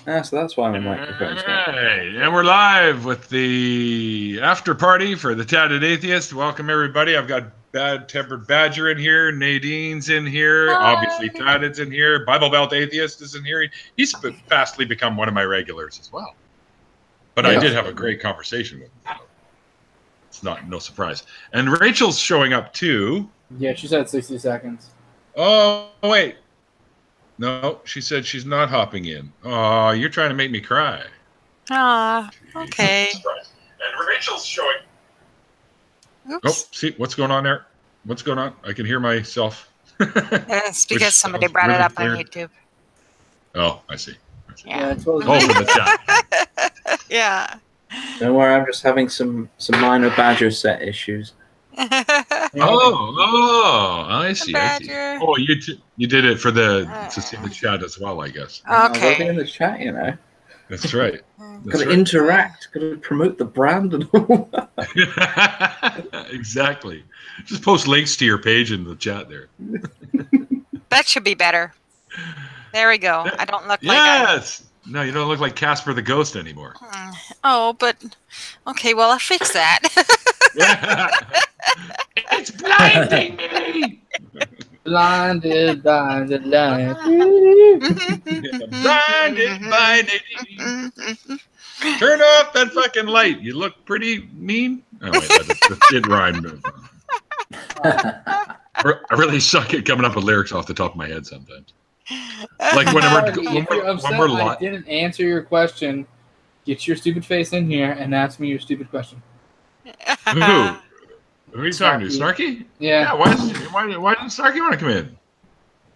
Ah, so that's why my microphone's not. Right, and we're live with the after party for the Tatted Atheist. Welcome everybody. I've got Bad Tempered Badger in here. Nadine's in here. Obviously, Hi. Tatted's in here. Bible Belt Atheist is in here. He's fastly become one of my regulars as well. But I did have a great conversation with him. It's no surprise. And Rachel's showing up too. Yeah, she said 60 seconds. Oh wait. No, she said she's not hopping in. Oh, you're trying to make me cry. Ah, okay. And Rachel's showing. Oops. Oh, see what's going on there? What's going on? I can hear myself. It's because somebody brought it up on YouTube. Oh, I see. Yeah, it's Oh, from the chat. Yeah. Don't worry, I'm just having some minor Badger set issues. Oh, I see. Badger. Oh, you did it for to see the chat as well, I guess. I'll be in Okay. the chat, you know. That's right. Got to interact. Got to promote the brand and all that. Exactly. Just post links to your page in the chat there. That should be better. There we go. I don't look like Yes. No, you don't look like Casper the Ghost anymore. Oh, but okay. Well, I'll fix that. It's blinding me. Blinded by the light. Blinded by Nadine. Turn off that fucking light. You look pretty mean. Oh, wait, it rhymed. I really suck at coming up with lyrics off the top of my head sometimes. Like If you're upset when we're I live. didn't answer your question, get your stupid face in here and ask me your stupid question. Who? Who are you talking to? Snarky? Yeah. Why doesn't Snarky want to come in?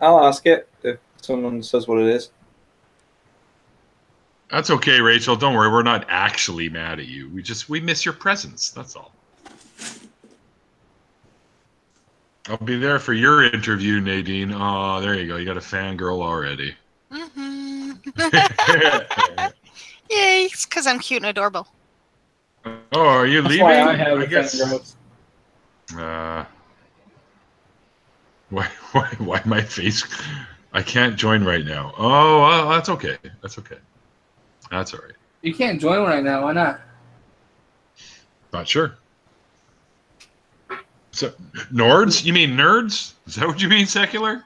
I'll ask it if someone says what it is. That's okay, Rachel. Don't worry. We're not actually mad at you. We miss your presence. That's all. I'll be there for your interview, Nadine. Oh, there you go. You got a fangirl already. Yay! It's because I'm cute and adorable. Oh, are you That's leaving? why I have I guess. Why my face? I can't join right now. Oh, well, that's okay. That's okay. That's all right. You can't join right now. Why not? Not sure. So, Nords? You mean nerds? Is that what you mean, Secular?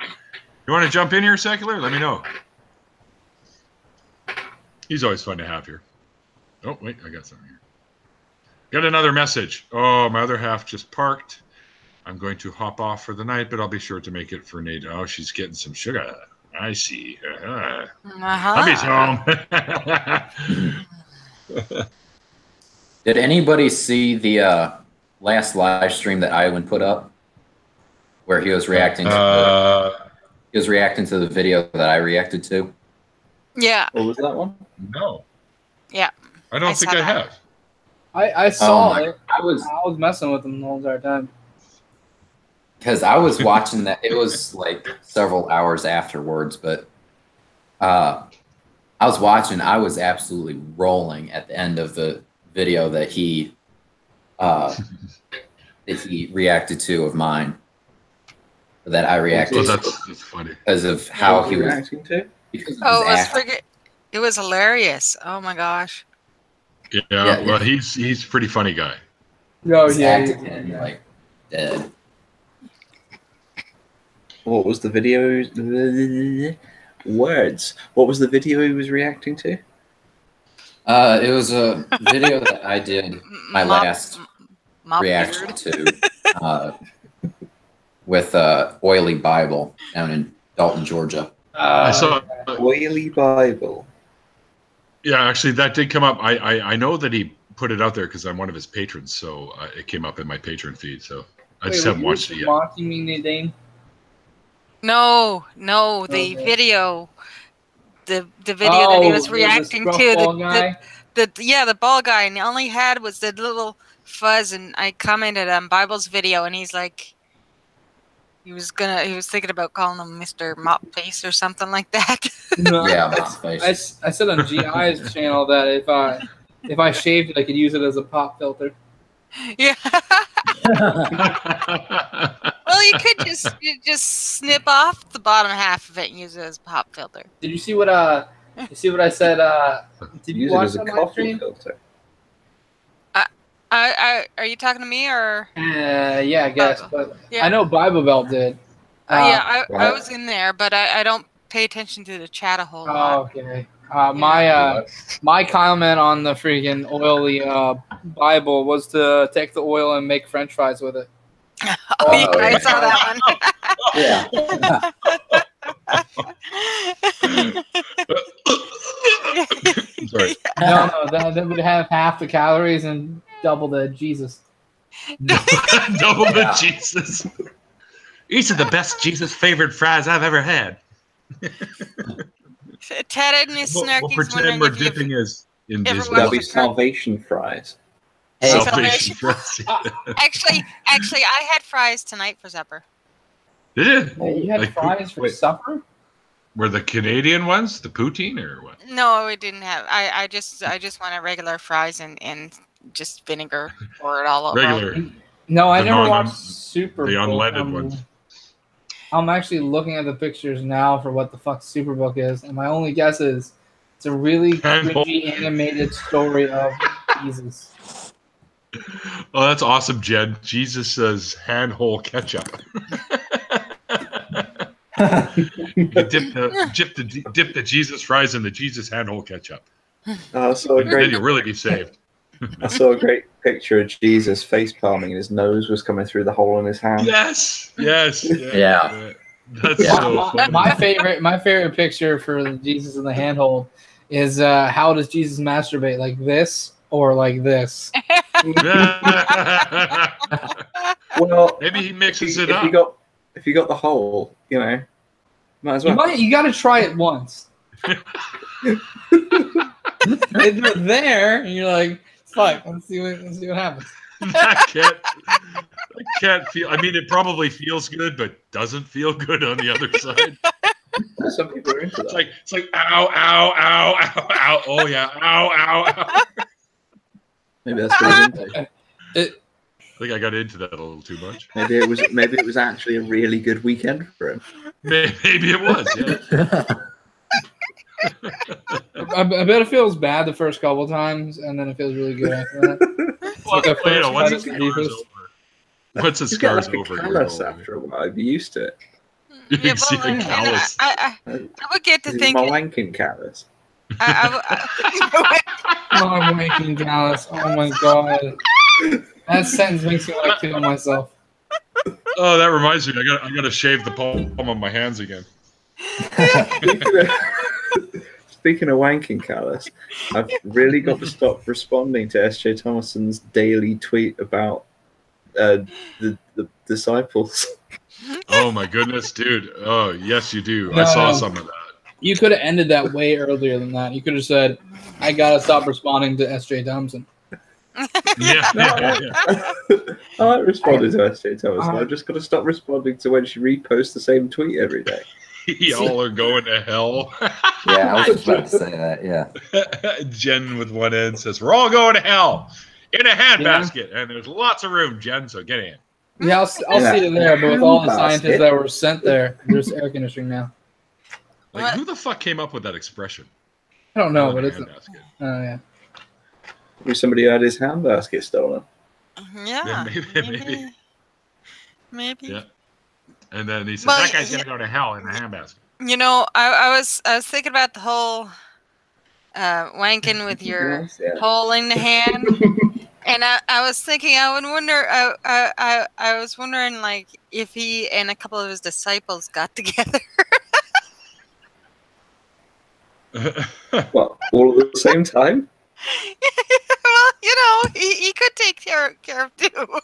You want to jump in here, Secular? Let me know. He's always fun to have here. Oh, wait, I got something here. Got another message. Oh, my other half just parked. I'm going to hop off for the night, but I'll be sure to make it for Nate. Oh, she's getting some sugar. I see. Hubby's home. Did anybody see the last live stream that Iwan put up, where he was reacting? He was reacting to the video that I reacted to. Yeah. What was that one? No. Yeah. I don't think I have. I saw it. I was messing with him the whole entire time. Because I was watching that. It was like several hours afterwards, but I was watching. I was absolutely rolling at the end of the video that he reacted to of mine. That I reacted Oh, to that's funny. because of how he was reacting to. because of Oh, his acting. it was hilarious. Oh my gosh. Yeah, well, he's a pretty funny guy. Oh, His yeah. acting, like dead. What was the video? Words. What was the video he was reacting to? It was a video that I did my last reaction beard. to with Oily Bible down in Dalton, Georgia. I saw. Whaley Bible. Yeah, actually, that did come up. I know that he put it out there because I'm one of his patrons, so it came up in my patron feed. So I just haven't watched it yet. Mocking me, Nadine? No, the video. The video that he was reacting to. The ball guy, and all he had was the little fuzz, and I commented on Bible's video, and he's like, he was thinking about calling him Mr. Mop Face or something like that. No, Yeah, that's nice. I said on GI's channel that if I shaved it, I could use it as a pop filter. Yeah. Well, you could just snip off the bottom half of it and use it as a pop filter. Did you see what You see what I said? Did you Use it watch as a that live coffee stream? filter. Are you talking to me or? Yeah, I guess. But Yeah. I know Bible Belt did. I what? was in there, but I don't pay attention to the chat a whole Oh, lot. okay. What? My comment on the freaking oily Bible was to take the oil and make French fries with it. Oh, yeah, Oh, I yeah. saw that one. Sorry. No, that would have half the calories and double the Jesus. Double the Yeah. Jesus. These are the best Jesus favored fries I've ever had. Tatted and his We'll snarky's pretend wondering we're if you've dipping us in ever Disney. That'll watched be the Salvation fries. Hey, Salvation fries. Actually, I had fries tonight for supper. Did Wait, you had Like, fries for wait. supper? Were the Canadian ones the poutine or what? No, we didn't have. I just wanted regular fries and just vinegar pour it all over. Regular, No, I The never non- watched Super the Bowl. unleaded ones. I'm actually looking at the pictures now for what the fuck Superbook is, and my only guess is it's a really cringy animated story of Jesus. Oh, that's awesome, Jen. Jesus says handhole ketchup. You dip the Jesus fries in the Jesus handhole ketchup. I saw a Then great, you'll really be saved. I saw a great picture of Jesus face palming, and his nose was coming through the hole in his hand. Yes. Yeah. That's Yeah. so funny. My favorite picture for Jesus in the handhold is how does Jesus masturbate, like this or like this? Well, Maybe he mixes it if up. you got the hole, might as well. You got to try it once. If you're there, and you're like, fuck, let's see what happens. I can't feel. I mean, it probably feels good, but doesn't feel good on the other side. Some people are into that. It's like ow, ow, ow, ow, ow. Oh yeah, ow, ow, ow. Maybe that's what he's into. I think I got into that a little too much. Maybe it was actually a really good weekend for him. Maybe it was. Yeah. I bet it feels bad the first couple times, and then it feels really good after that. Well, the you know, first once cut it of scars Jesus. over. Once it You get scars like a over, callus you're after a while. You'd be used to it. You Yeah, can see well, a callus. I would get to This is think. my wanking callus. I My wanking callus. Oh my god. That sentence makes me want to kill myself. Oh, that reminds me. I got to shave the palm of my hands again. Speaking of wanking callus, I've really got to stop responding to S.J. Thomason's daily tweet about the disciples. Oh my goodness, dude. Oh yes, you do. No, I saw no. some of that. You could have ended that way earlier than that. You could have said, I gotta stop responding to S.J. Thompson. Yeah. I like responding to S.J. Thomason. I've just got to stop responding to when she reposts the same tweet every day. Y'all are going to hell. Yeah, I was just about to say that. Yeah. Jen with one end says, "We're all going to hell in a handbasket, and there's lots of room, Jen. So get in." Yeah, I'll see it there, but with all the scientists that were sent there, there's air conditioning now. Like, who the fuck came up with that expression? I don't know, In but a it's handbasket? yeah. Maybe somebody had his handbasket stolen. Yeah, maybe. Yeah. And then he said, Well, "That guy's gonna go to hell in a handbasket." You know, I was thinking about the whole wanking with your hole in the hand, and I was thinking I would wonder. I was wondering like if he and a couple of his disciples got together. What, all at the same time? Well, you know, he could take care of two. Well,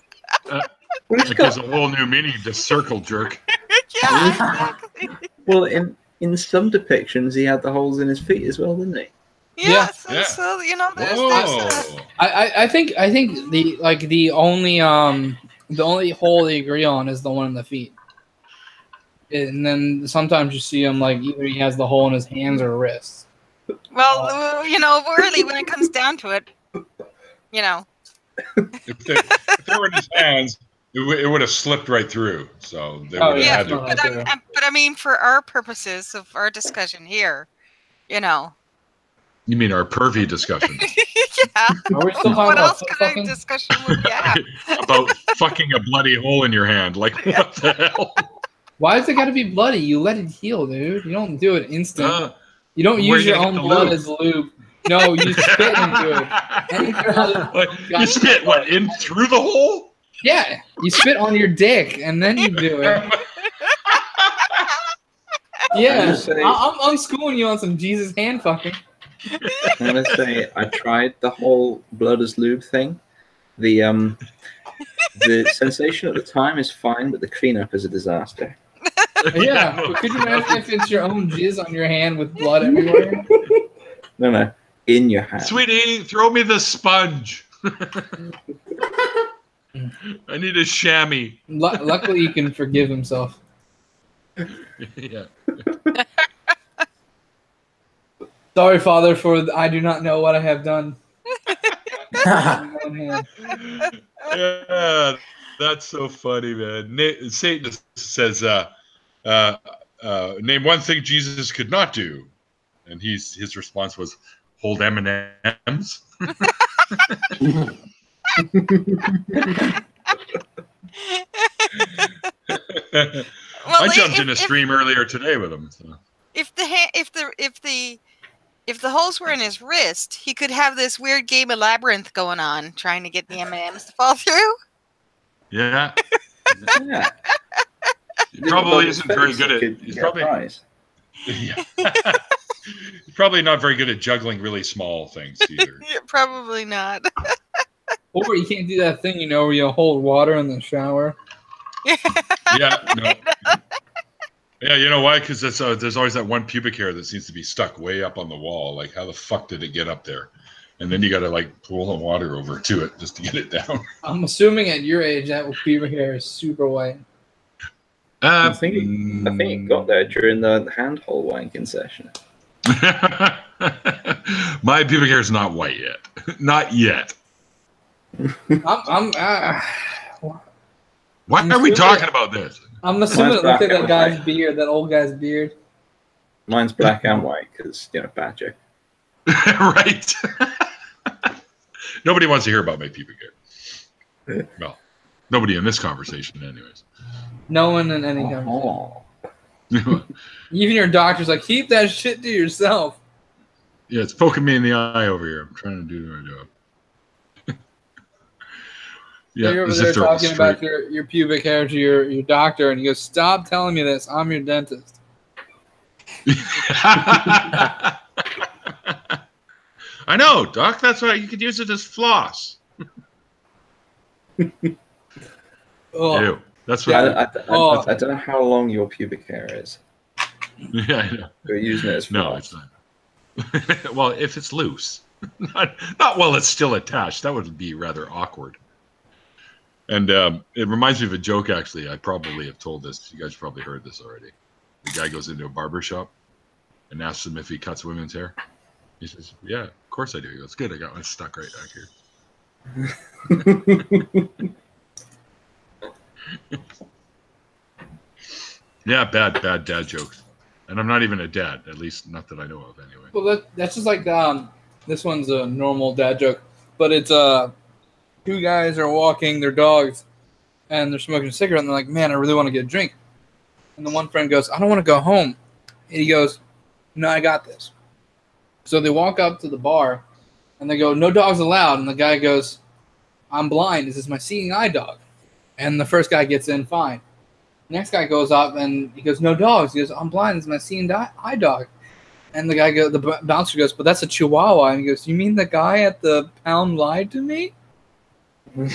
he's Like, got, there's a whole new meaning to circle jerk. Yeah, exactly. well, in some depictions, he had the holes in his feet as well, didn't he? Yeah, Yeah. so you know, there's Whoa. I think the only hole they agree on is the one in the feet, and then sometimes you see him like either he has the hole in his hands or wrists. well, you know, really, when it comes down to it, you know. If they were in his hands, it would have slipped right through. So they would have Yeah, had to. no. but I mean, for our purposes of our discussion here, you know, You mean our pervy discussion? Yeah. Are we still talking What about else foot kind fucking? of discussion would we have? About fucking a bloody hole in your hand. Like, what the hell? Why does it got to be bloody? You let it heal, dude. You don't do it instant. You don't where use you your gonna own get the blood lube? as lube. No, you spit into it. Anything other- Like, you spit what in through the hole? Yeah, you spit on your dick and then you do it. Yeah, I'm schooling you on some Jesus hand fucking. I'm gonna say I tried the whole blood as lube thing. The sensation at the time is fine, but the cleanup is a disaster. Yeah, but could you imagine if it's your own jizz on your hand with blood everywhere? No, in your hand. Sweetie, throw me the sponge. I need a chamois. Luckily, he can forgive himself. Yeah. Sorry, Father, for I do not know what I have done. Yeah, that's so funny, man. Satan says, name one thing Jesus could not do. And his response was, hold M&Ms. I jumped in a stream earlier today with him. So. If the holes were in his wrist, he could have this weird game of labyrinth going on, trying to get the M&Ms to fall through. Yeah. Yeah. He probably isn't very good at. He's probably not very good at juggling really small things either. Yeah, probably not. Or you can't do that thing, where you hold water in the shower. Yeah, no. Yeah, you know why? Because there's always that one pubic hair that seems to be stuck way up on the wall. Like, how the fuck did it get up there? And then you got to like pull the water over to it just to get it down. I'm assuming at your age that pubic hair is super white. I think it got there during the handhole wanking session. My pubic hair is not white yet. Not yet. Why are we talking about this? I'm assuming look at that guy's beard, that old guy's beard. Mine's black and white because, badger. Right. Nobody wants to hear about my pubic hair. Well, nobody in this conversation, anyways. No one in any conversation. Even your doctor's like, keep that shit to yourself. Yeah, it's poking me in the eye over here. I'm trying to do my job. Yeah, you're over there talking about your pubic hair to your doctor, and he goes, stop telling me this. I'm your dentist. I know, Doc. That's right. You could use it as floss. Ew. That's what I don't know how long your pubic hair is. Yeah, I know. We're using it as floss. No, it's not. Well, if it's loose. Not while it's still attached. That would be rather awkward. And it reminds me of a joke, actually. I probably have told this. You guys probably heard this already. The guy goes into a barber shop and asks him if he cuts women's hair. He says, yeah, of course I do. He goes, good, I got one stuck right back here. Yeah, bad dad jokes. And I'm not even a dad, at least not that I know of anyway. Well, that's just like this one's a normal dad joke. But it's two guys are walking their dogs and they're smoking a cigarette and they're like, man, I really want to get a drink. And the one friend goes, I don't want to go home. And he goes, no, I got this. So they walk up to the bar and they go, no dogs allowed. And the guy goes, I'm blind. This is my seeing eye dog. And the first guy gets in fine. Next guy goes up and he goes, no dogs. He goes, I'm blind. This is my seeing eye dog. And the bouncer goes, but that's a Chihuahua. And he goes, you mean the guy at the pound lied to me? Well,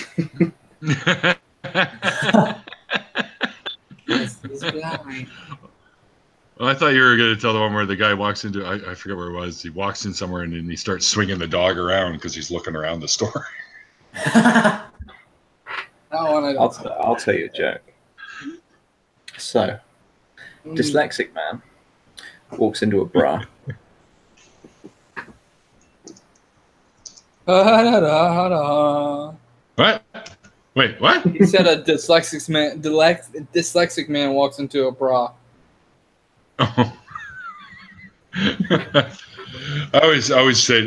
I thought you were going to tell the one where the guy walks into, I forget where it was. He walks in somewhere and then he starts swinging the dog around because he's looking around the store. I'll tell you a joke. So, dyslexic man walks into a bra. What? Wait, what? He said a dyslexic man walks into a bra. Oh. I always say,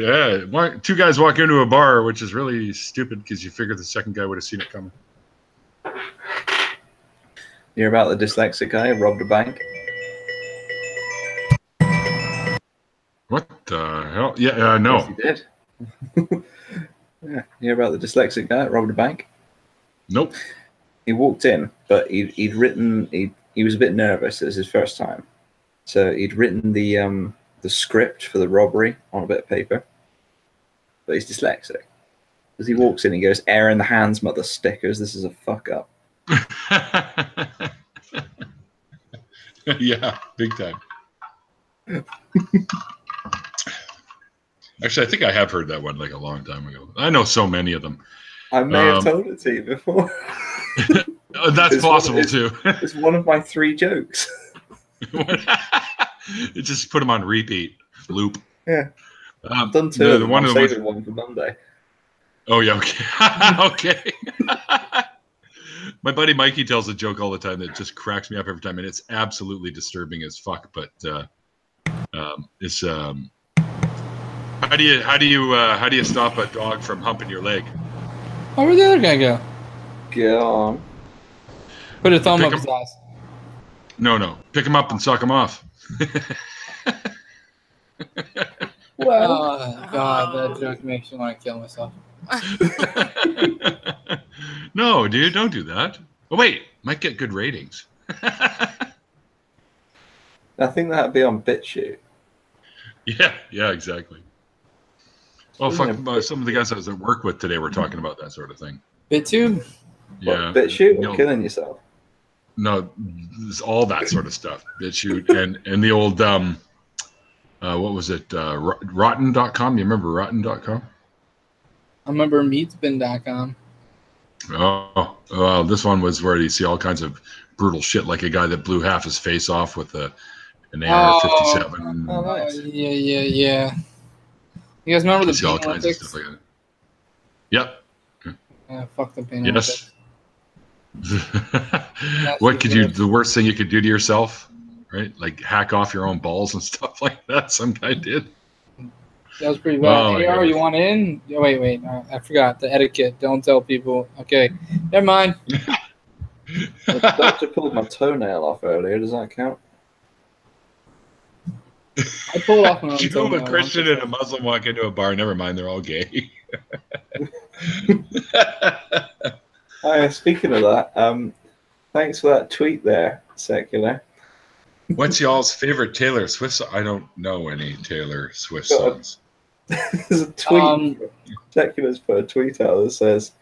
two guys walk into a bar, which is really stupid because you figure the second guy would have seen it coming. You're about the dyslexic guy who robbed a bank? What the hell? Yeah, no. Yes, he did. Yeah, you hear about the dyslexic guy that robbed a bank? Nope. He walked in, but he was a bit nervous. It was his first time, so he'd written the script for the robbery on a bit of paper, but he's dyslexic. As he walks in, he goes, "Air in the hands, mother stickers. This is a fuck up." Yeah, big time. Actually, I think I have heard that one like a long time ago. I know so many of them. I may have told it to you before. That's possible too. It's one of my 3 jokes. It just put them on repeat loop. Yeah, I've done 2 of them. I'm saving one for Monday. Oh yeah, okay. Okay. My buddy Mikey tells a joke all the time that just cracks me up every time, and it's absolutely disturbing as fuck. But it's how do you stop a dog from humping your leg? Oh, where'd the other guy go? Go on. Put a thumb up his ass. No. Pick him up and suck him off. Well, oh, God, that joke makes me want to kill myself. No, dude, don't do that. Oh, wait, might get good ratings. I think that'd be on BitChute. Yeah, exactly. Oh, fuck, some of the guys I was at work with today were talking about that sort of thing. BitTube? Yeah. BitChute or killing yourself? No, all that sort of stuff. BitChute and the old, what was it, rotten.com? You remember rotten.com? I remember meatspin.com. Oh, well, this one was where you see all kinds of brutal shit, like a guy that blew half his face off with an AR-57. Oh, nice. Yeah. You guys remember the see all Pain kinds Olympics? of stuff like that. Yep. Yeah, fuck the Pain Yes. Olympics. What could you? The worst thing you could do to yourself, right? Like hack off your own balls and stuff like that. Some guy did. That was pretty bad. AR, you want in? Oh, wait. I forgot the etiquette. Don't tell people. Okay, never mind. The doctor pulled my toenail off earlier. Does that count? I pulled off my own You know, a toenail Christian once. and a Muslim walk into a bar. Never mind, they're all gay. Speaking of that, thanks for that tweet there, Secular. What's y'all's favorite Taylor Swift song? I don't know any Taylor Swift songs. There's a tweet. Secular's put a tweet out that says,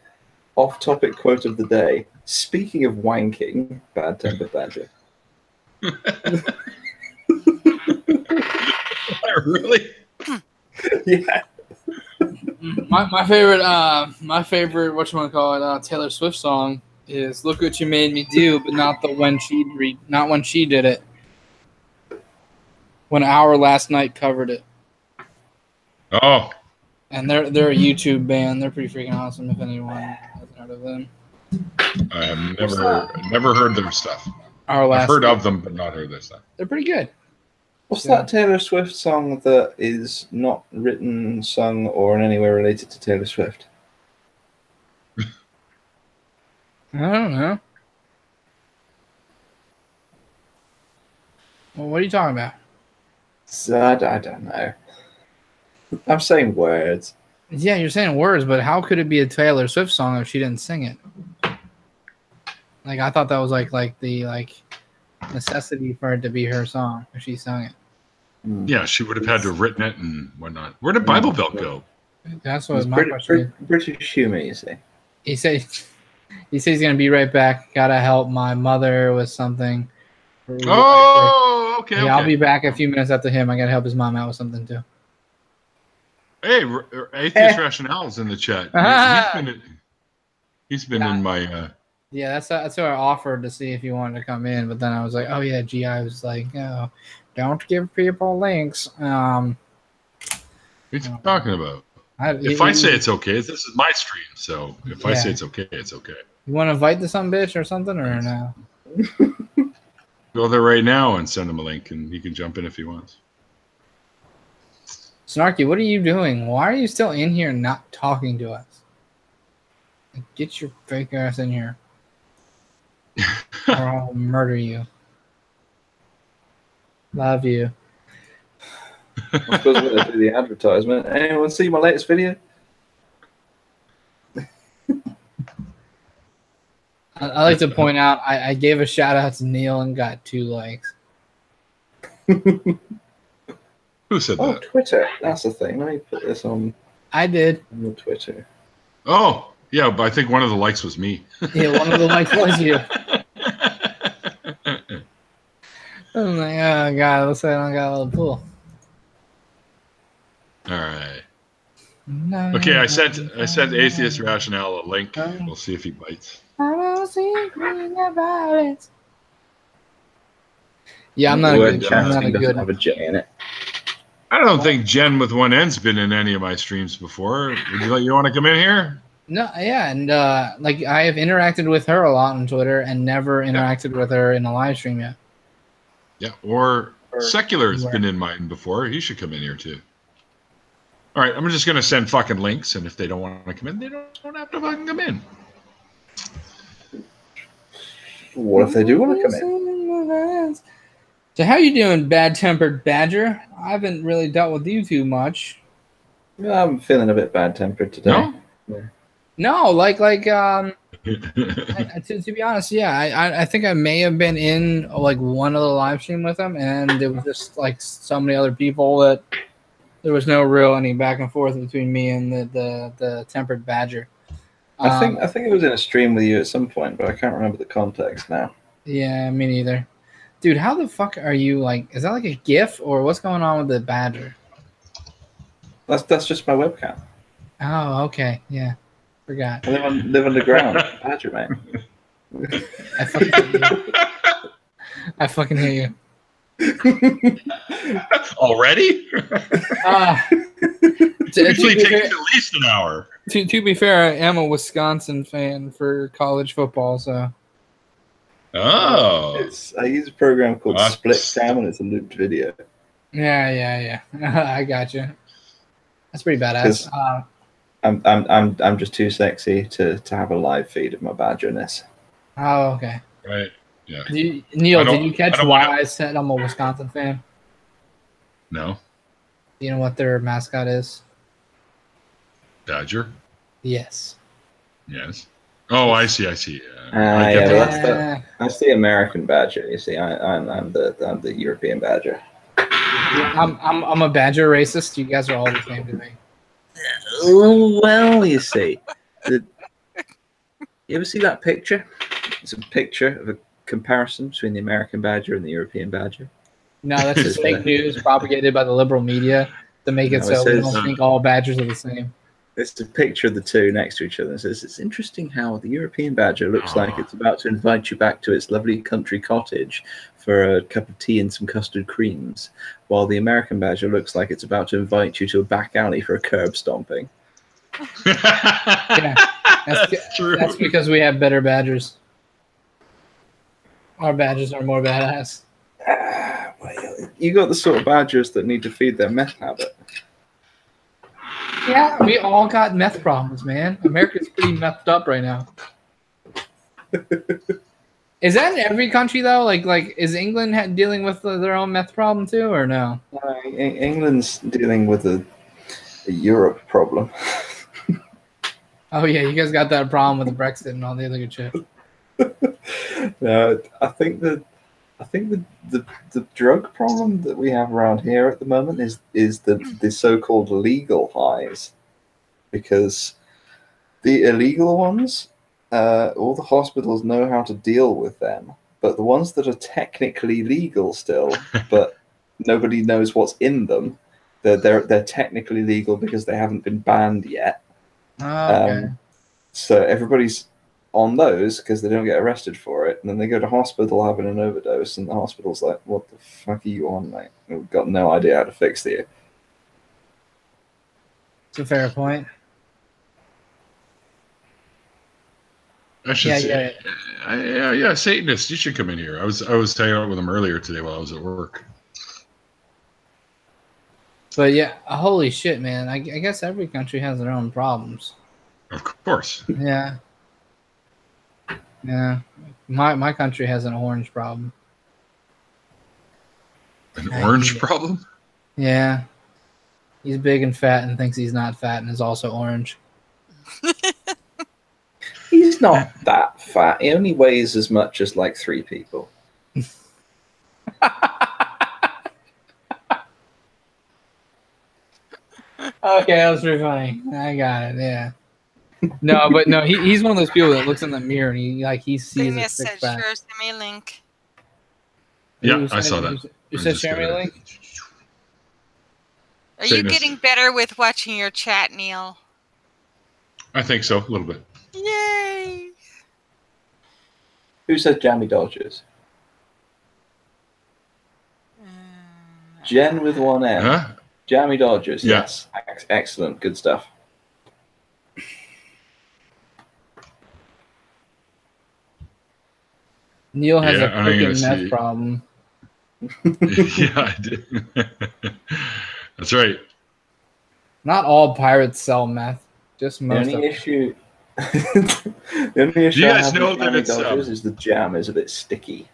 "Off-topic quote of the day. Speaking of wanking, bad temper badger." Really? Yeah. My favorite whatchamacallit, Taylor Swift song is "Look What You Made Me Do," but not when she did it. When ARRR Last Night covered it. Oh. And they're a YouTube band. They're pretty freaking awesome. If anyone hasn't heard of them, I have never heard their stuff. I've heard of them, but not heard their stuff. They're pretty good. What's that Taylor Swift song that is not written, sung, or in any way related to Taylor Swift? I don't know. Well, what are you talking about? So, I don't know. I'm saying words. Yeah, you're saying words, but how could it be a Taylor Swift song if she didn't sing it? Like, I thought that was like the necessity for it to be her song if she sang it. Yeah, she would have had to have written it and whatnot. Where did Bible Belt go? That's what my question. British humor, you see. He says he's gonna be right back. Gotta help my mother with something. Oh, okay. Yeah, okay. I'll be back a few minutes after him. I gotta help his mom out with something too. Hey, Atheist Rationale's in the chat. He's been in my. Yeah, that's what I offered to see if he wanted to come in, but then I was like, oh yeah, GI was like, oh, don't give people links. What are you talking about? If I say it's okay, this is my stream, so if I say it's okay, it's okay. You want to invite the some bitch or something, or no? Go there right now and send him a link, and he can jump in if he wants. Snarky, what are you doing? Why are you still in here and not talking to us? Get your fake ass in here, or I'll murder you. Love you. I suppose I'm going to do the advertisement. Anyone see my latest video? I like to point out I gave a shout out to Neil and got 2 likes. Who said Oh, that? Twitter. That's the thing. Let me put this on I did. the Twitter. Oh, yeah, but I think one of the likes was me. Yeah, one of the likes was you. I'm like, oh god, looks like I don't got a little pool. All right. Okay, I sent Atheist Rationale a link. We'll see if he bites. About it. Yeah, I'm not The a word good. I'm not a casting doesn't good. have a J in it. I don't think Jen with one N's been in any of my streams before. You want to come in here? No, yeah, and like I have interacted with her a lot on Twitter and never interacted with her in a live stream yet. Yeah, or Secular's been in mine before. He should come in here too. All right, I'm just going to send fucking links, and if they don't want to come in, they don't have to fucking come in. What if they do want to come in? So how you doing, bad-tempered badger? I haven't really dealt with you too much. I'm feeling a bit bad-tempered today. No? Yeah. No, to be honest, yeah, I think I may have been in like one other live stream with him, and there was just like so many other people that there was no real any back and forth between me and the tempered badger. I think it was in a stream with you at some point, but I can't remember the context now. Yeah, me neither. Dude, how the fuck are you like? Is that like a GIF or what's going on with the badger? That's just my webcam. Oh, okay, yeah, forgot. I live underground, badger mate. I fucking hate you. Already? It usually takes at least an hour. To be fair, I am a Wisconsin fan for college football, so. Oh. I use a program called Split Cam, and it's a looped video. Yeah. I got you. That's pretty badass. I'm just too sexy to have a live feed of my badgerness. Oh, okay. Right. Yeah. Neil, did you catch why I said I'm a Wisconsin fan? No. Do you know what their mascot is? Badger? Yes. Yes. Oh, I see. That's the American badger. You see, I'm the European badger. I'm a badger racist. You guys are all the same to me. Oh, well, you see. You ever see that picture? It's a picture of a comparison between the American badger and the European badger. No, that's just fake news propagated by the liberal media to make it so we don't think all badgers are the same. It's a picture of the two next to each other. It says, it's interesting how the European badger looks like it's about to invite you back to its lovely country cottage for a cup of tea and some custard creams, while the American badger looks like it's about to invite you to a back alley for a curb stomping. Yeah, that's true. That's because we have better badgers. Our badgers are more badass. Well, you got the sort of badgers that need to feed their meth habit. Yeah, we all got meth problems, man. America's pretty methed up right now. Is that in every country though? Like, is England dealing with their own meth problem too, or no? England's dealing with a Europe problem. Oh yeah, you guys got that problem with the Brexit and all the other good shit. No, I think the drug problem that we have around here at the moment is the so-called legal highs, because the illegal ones, all the hospitals know how to deal with them, but the ones that are technically legal still, but nobody knows what's in them, they're technically legal because they haven't been banned yet. Oh, okay. So everybody's on those because they don't get arrested for it, and then they go to hospital having an overdose, and the hospital's like, "What the fuck are you on, mate? We've got no idea how to fix you." It's a fair point. I should say, yeah, Satanist, you should come in here. I was hanging out with him earlier today while I was at work. But yeah, holy shit, man! I guess every country has their own problems. Of course. Yeah. Yeah. My country has an orange problem. An orange problem? Yeah. He's big and fat and thinks he's not fat and is also orange. He's not that fat. He only weighs as much as like 3 people. Okay, that was pretty funny. I got it. Yeah. No, but no, he's one of those people that looks in the mirror and he sees a six pack. Sure, send me a link. Yeah, I saw that. You said share me a link? Are you getting better with watching your chat, Neil? I think so, a little bit. Yay! Who said Jammy Dodgers? Jen with 1 N. Huh? Jammy Dodgers. Yeah. Yes. Excellent. Good stuff. Neil has a freaking meth problem. Yeah, I did. That's right. Not all pirates sell meth. Just most. The only issue. The only issue You I guys have know with that Jammy it's Dodgers is the jam is a bit sticky.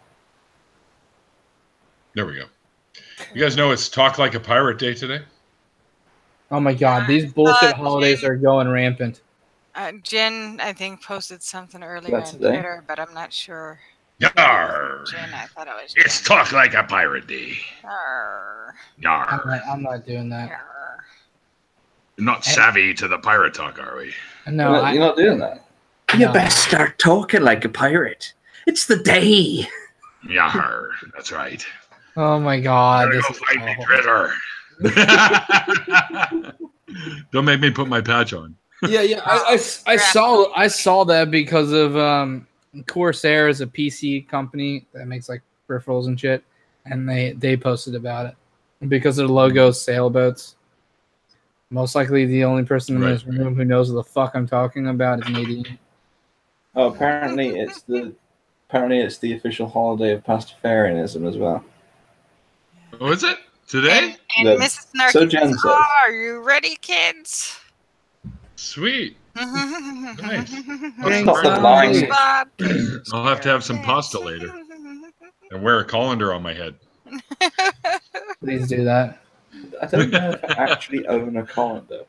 There we go. You guys know it's Talk Like a Pirate Day today? Oh my god, these bullshit holidays are going rampant. Jen, I think, posted something earlier on Twitter, but I'm not sure. Yarr. Jen, I thought it was Jen. It's Talk Like a Pirate Day. Yarr. Yarr. I'm not doing that. Yarr. You're not savvy to the pirate talk, are we? No, you're not doing that. No. You best start talking like a pirate. It's the day. Yarr. That's right. Oh my god. Gotta This go is find me awful. treasure. Don't make me put my patch on. Yeah. I saw that because of Corsair is a PC company that makes like peripherals and shit, and they posted about it because their logo is sailboats. Most likely, the only person in this room who knows what the fuck I'm talking about is Nadine. Oh, apparently it's the official holiday of Pastafarianism as well. Oh, is it today? And Mrs. Snarky So Jen says. Are you ready, kids? Sweet. Nice. I'll have to have some pasta later and wear a colander on my head. Please do that. I don't know if I actually own a colander.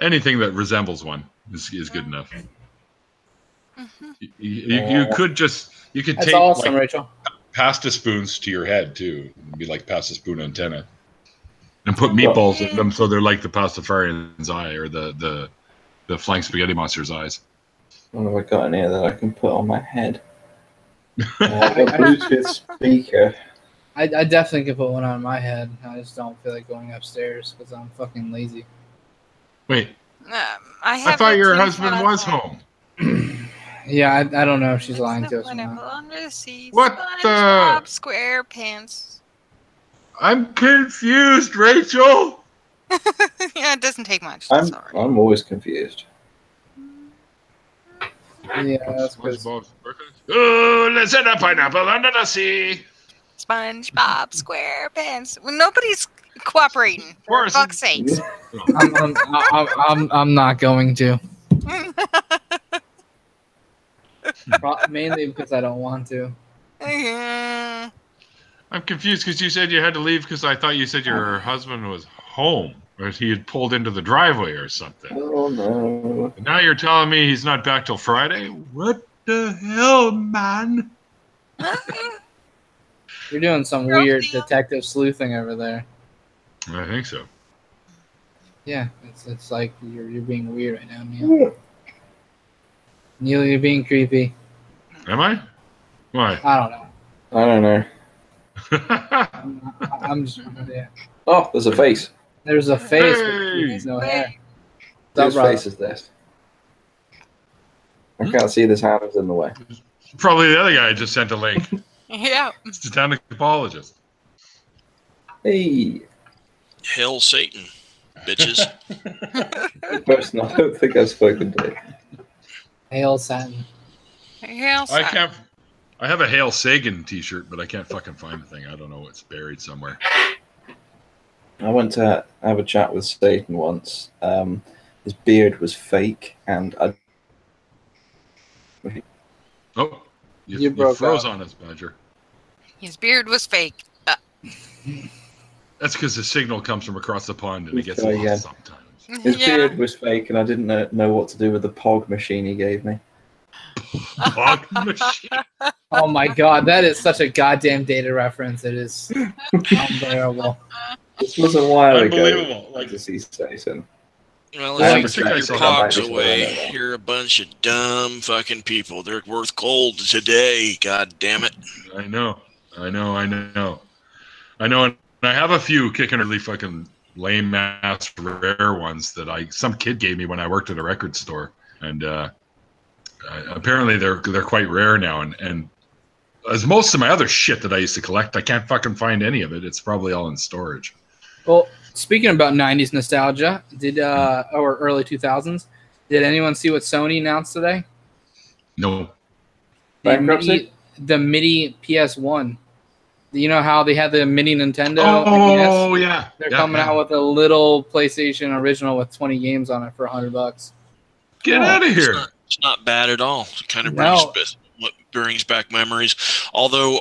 Anything that resembles one is good enough. You could That's take awesome, Rachel. pasta spoons to your head too. It'd be like pasta spoon antenna, and put meatballs in them so they're like the Pastafarian's eye or the flying spaghetti monster's eyes. What have I got in here that I can put on my head? I've got a Bluetooth speaker. I definitely could put one on my head. I just don't feel like going upstairs because I'm fucking lazy. Wait, I thought your husband was home. Yeah, I don't know if she's lying to us or not. What the? SquarePants. I'm confused, Rachel. Yeah, it doesn't take much. I'm always confused. Yeah, that's good. Oh, let's hit a pineapple under the sea. SpongeBob SquarePants. Well, nobody's cooperating. For fuck's sakes. I'm not going to. Mainly because I don't want to. Yeah. I'm confused because you said you had to leave because I thought you said your husband was home or he had pulled into the driveway or something. Oh no! And now you're telling me he's not back till Friday? What the hell, man? You're doing some weird detective sleuthing over there. I think so. Yeah, it's like you're being weird right now, Neil. Neil, you're being creepy. Am I? Why? I don't know. I don't know. I'm just yeah. Oh, there's a face. There's a face, Hey! but there's no hair. Whose face is this? I can't see this hand is in the way. Probably the other guy just sent a link. Yeah. It's the town apologist. Hey. Hail Satan, bitches. Good person I don't think I've spoken to. Hail Satan. Hail I can't. I have a Hail Sagan T-shirt, but I can't fucking find the thing. I don't know. It's buried somewhere. I went to have a chat with Satan once. His beard was fake, and Oh, you broke froze up on us, Badger. His beard was fake. That's because the signal comes from across the pond and it gets Sorry, lost yeah. sometimes. his Yeah. beard was fake, and I didn't know what to do with the Pog machine he gave me. Pog machine. Oh my god, that is such a goddamn data reference. It is unbearable. This was a while ago. Unbelievable. Like to see Satan. Well, I if you think took I your saw that pogs back away, before. you're a bunch of dumb fucking people. They're worth gold today. God damn it. I know. And I have a few kicking really fucking lame ass rare ones that some kid gave me when I worked at a record store, and apparently they're quite rare now. And as most of my other shit that I used to collect, I can't fucking find any of it. It's probably all in storage. Well, speaking about 90s nostalgia, or early 2000s, did anyone see what Sony announced today? No. Bankruptcy? The MIDI PS1. You know how they had the mini Nintendo? Oh, yeah. They're coming out with a little PlayStation original with 20 games on it for $100. Get out of here. It's not bad at all. It kind of No. brings back memories. Although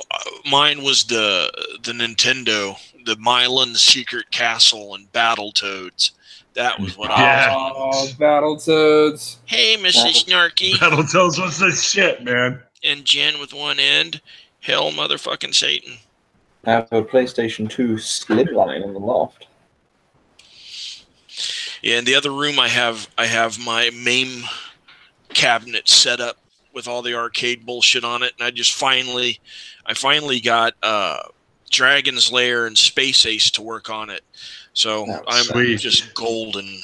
mine was the Nintendo, the Mylan Secret Castle and Battletoads. That was what I was on. Oh, Battletoads. Hey, Mrs. Snarky. Battletoads was the shit, man. And Jen with one end. Hell, motherfucking Satan. I have a PlayStation 2 Slimline in the loft. Yeah, in the other room, I have my MAME cabinet set up with all the arcade bullshit on it, and I finally got Dragon's Lair and Space Ace to work on it. So I'm sweet. just golden.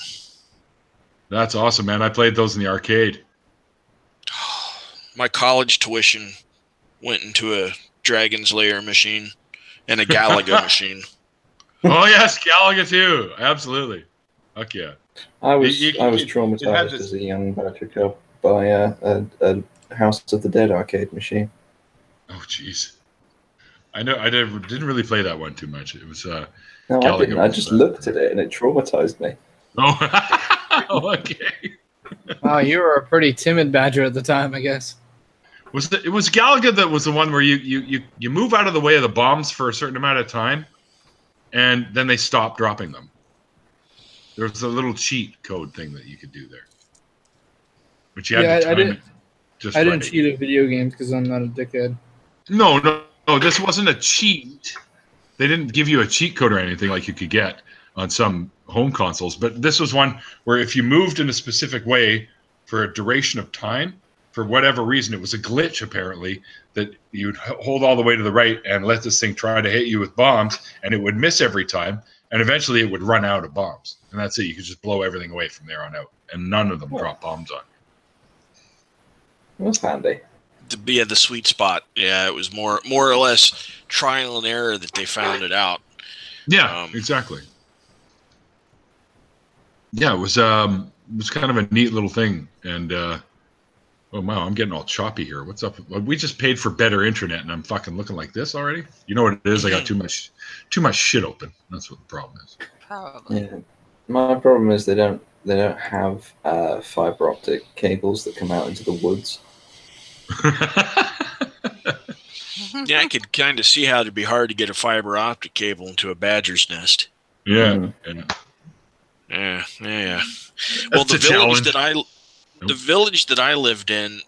That's awesome, man. I played those in the arcade. My college tuition went into a Dragon's Lair machine and a Galaga machine. Oh yes, Galaga too. Absolutely. Fuck yeah. I was It traumatized as a young Badger Cub by a House of the Dead arcade machine. Oh jeez. I know. I didn't really play that one too much. It was No, Galaga I didn't. I just looked at it and it traumatized me. Oh, okay. Wow, you were a pretty timid Badger at the time, I guess. It was Galaga that was the one where you move out of the way of the bombs for a certain amount of time, and then they stop dropping them. There was a little cheat code thing that you could do there, but you had to time it just right. I didn't cheat at video games because I'm not a dickhead. No. This wasn't a cheat. They didn't give you a cheat code or anything like you could get on some home consoles. But this was one where if you moved in a specific way for a duration of time, for whatever reason, it was a glitch apparently, that you'd hold all the way to the right and let this thing try to hit you with bombs, and it would miss every time, and eventually it would run out of bombs. And that's it. You could just blow everything away from there on out, and none of them drop bombs on you. That's handy. The sweet spot. Yeah, it was more or less trial and error that they found it out. Yeah, exactly. Yeah, it was kind of a neat little thing. And oh wow, I'm getting all choppy here. What's up? We just paid for better internet, and I'm fucking looking like this already. You know what it is? I got too much shit open. That's what the problem is. Probably. Yeah. My problem is they don't have fiber optic cables that come out into the woods. Yeah, I could kind of see how it'd be hard to get a fiber optic cable into a badger's nest. Yeah. Yeah. Well, the village that I lived in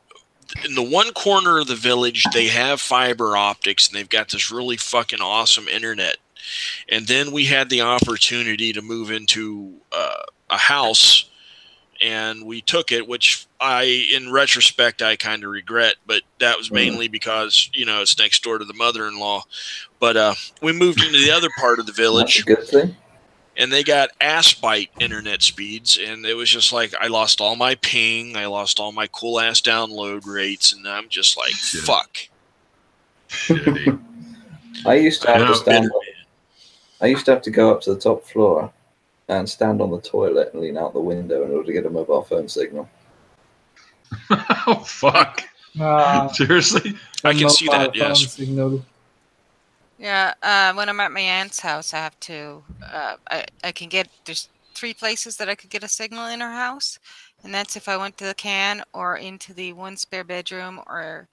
the one corner of the village, they have fiber optics, and they've got this really fucking awesome internet. And then we had the opportunity to move into a house, and we took it, which in retrospect, I kind of regret, but that was mainly because, it's next door to the mother-in-law. But we moved into the other part of the village. That's a good thing. And they got ass-bite internet speeds, and it was just like I lost all my ping, I lost all my cool-ass download rates, and I'm just like, fuck. Shitty. I used to have to go up to the top floor and stand on the toilet and lean out the window in order to get a mobile phone signal. Oh, fuck. Seriously? I can see that, yes. Signal. Yeah, when I'm at my aunt's house, I have to. I can get. There's 3 places that I could get a signal in her house, and that's if I went to the can or into the one spare bedroom or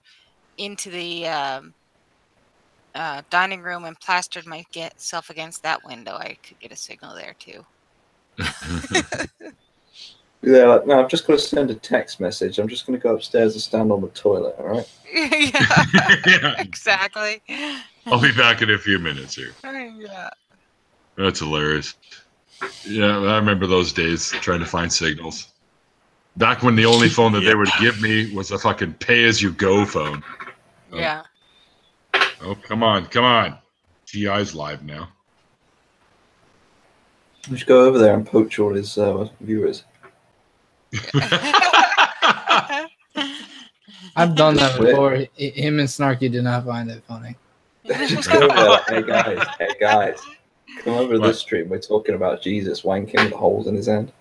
into the dining room and plastered myself against that window. I could get a signal there too. Yeah, like, no, I've just got to send a text message. I'm just going to go upstairs and stand on the toilet. All right. Yeah, exactly. I'll be back in a few minutes here. Yeah. That's hilarious. Yeah, I remember those days trying to find signals. Back when the only phone that they would give me was a fucking pay-as-you-go phone. Yeah. Oh, come on, come on. TI's live now. We should go over there and poach all his viewers. I've done that before. Him and Snarky did not find it funny. Just go over there. Hey guys, come over to this stream. We're talking about Jesus wanking with holes in his hand.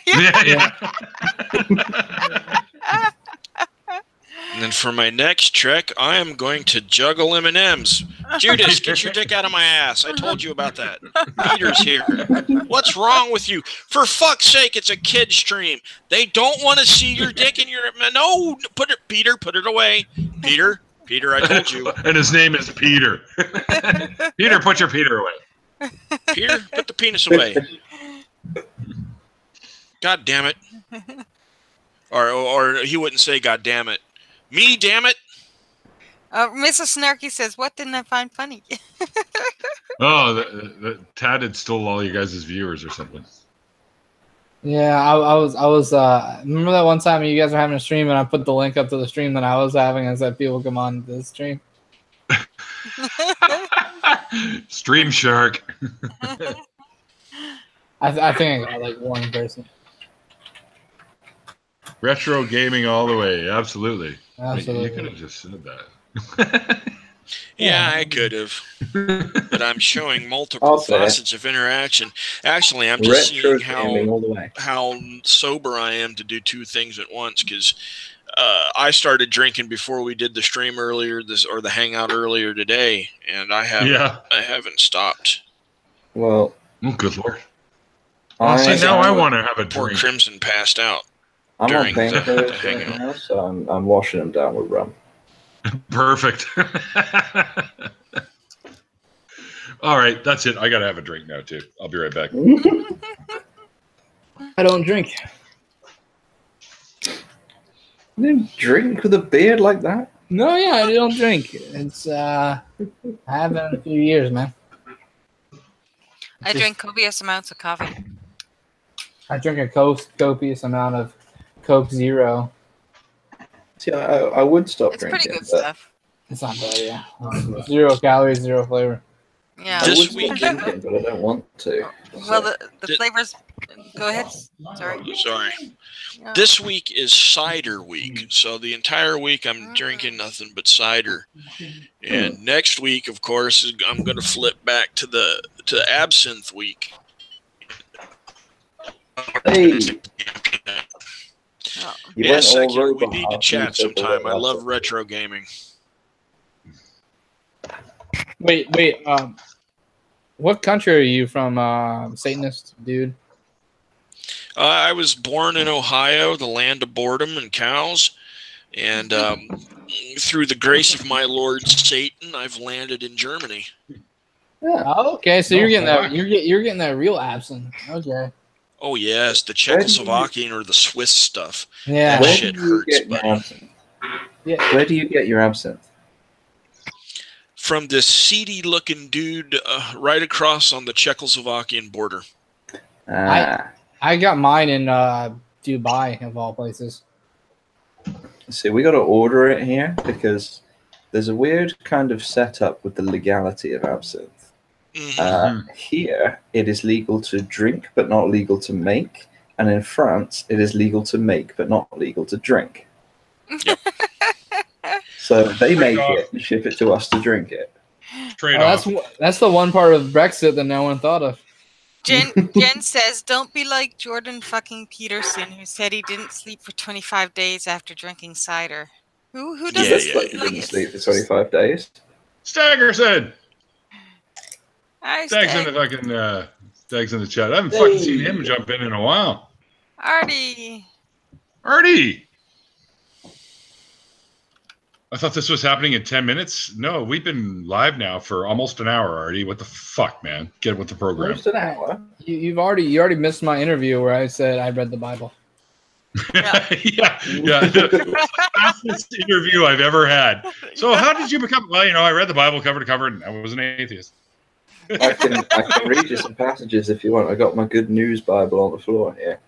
Yeah. And then for my next trick, I am going to juggle M&Ms. Judas, get your dick out of my ass. I told you about that. Peter's here. What's wrong with you? For fuck's sake, it's a kid stream. They don't want to see your dick in your... No, Peter, put it away. Peter, I told you. And his name is Peter. Peter, put your Peter away. Peter, put the penis away. God damn it. Or he wouldn't say God damn it. Me, damn it. Mrs. Snarky says, "What didn't I find funny?" Oh, the Tatted stole all you guys' viewers or something. Yeah, I was. Remember that one time you guys were having a stream and I put the link up to the stream that I was having and said people come on to this stream. Stream Shark. I think I got like one person. Retro gaming all the way. Absolutely. Absolutely. You could have just said that. Yeah, I could have. But I'm showing multiple facets of interaction. Actually, I'm just seeing how sober I am to do 2 things at once, because I started drinking before we did the stream earlier, the hangout earlier today, and I haven't stopped. Well, oh, good lord. Now I want to have a drink. Poor Crimson passed out. I'm on painkillers right now, so I'm washing them down with rum. Perfect. All right, that's it. I gotta have a drink now too. I'll be right back. I don't drink. You didn't drink with a beard like that? No, yeah, I don't drink. It's I haven't in a few years, man. I drink copious amounts of coffee. I drink a copious amount of Coke Zero. See, I would stop drinking. It's pretty good stuff. It's not bad, yeah. 0 calories, 0 flavor. Yeah. This week, drinking, but I don't want to. Well, the flavors. Go ahead. Sorry. Yeah. This week is cider week, so the entire week I'm drinking nothing but cider. And next week, of course, I'm going to flip back to absinthe week. Hey. Yes, we need to chat sometime. I love retro gaming. Wait. What country are you from, Satanist dude? I was born in Ohio, the land of boredom and cows, and through the grace of my Lord Satan, I've landed in Germany. Yeah. Oh, okay, so you're getting that. You're getting that real absinthe. Okay. Oh yes, the Czechoslovakian or the Swiss stuff. Yeah. That shit hurts, buddy. Yeah. Where do you get your absinthe? From this seedy-looking dude right across on the Czechoslovakian border. I got mine in Dubai, of all places. See, we got to order it here because there's a weird kind of setup with the legality of absinthe. Here, it is legal to drink but not legal to make, and in France, it is legal to make but not legal to drink. Yep. So they make it and ship it to us to drink it. That's the one part of Brexit that no one thought of. Jen says, "Don't be like Jordan fucking Peterson, who said he didn't sleep for 25 days after drinking cider." Who does this? Didn't sleep for 25 days. Staggerson. Stag's in the fucking Stag's in the chat. I haven't fucking seen him jump in a while. Artie. I thought this was happening in 10 minutes. No, we've been live now for almost an hour, Artie. What the fuck, man? Get with the program. Almost an hour. You already missed my interview where I said I read the Bible. Yeah. The fastest interview I've ever had. So how did you become? Well, I read the Bible cover to cover, and I was an atheist. I can read you some passages if you want. I got my Good News Bible on the floor here.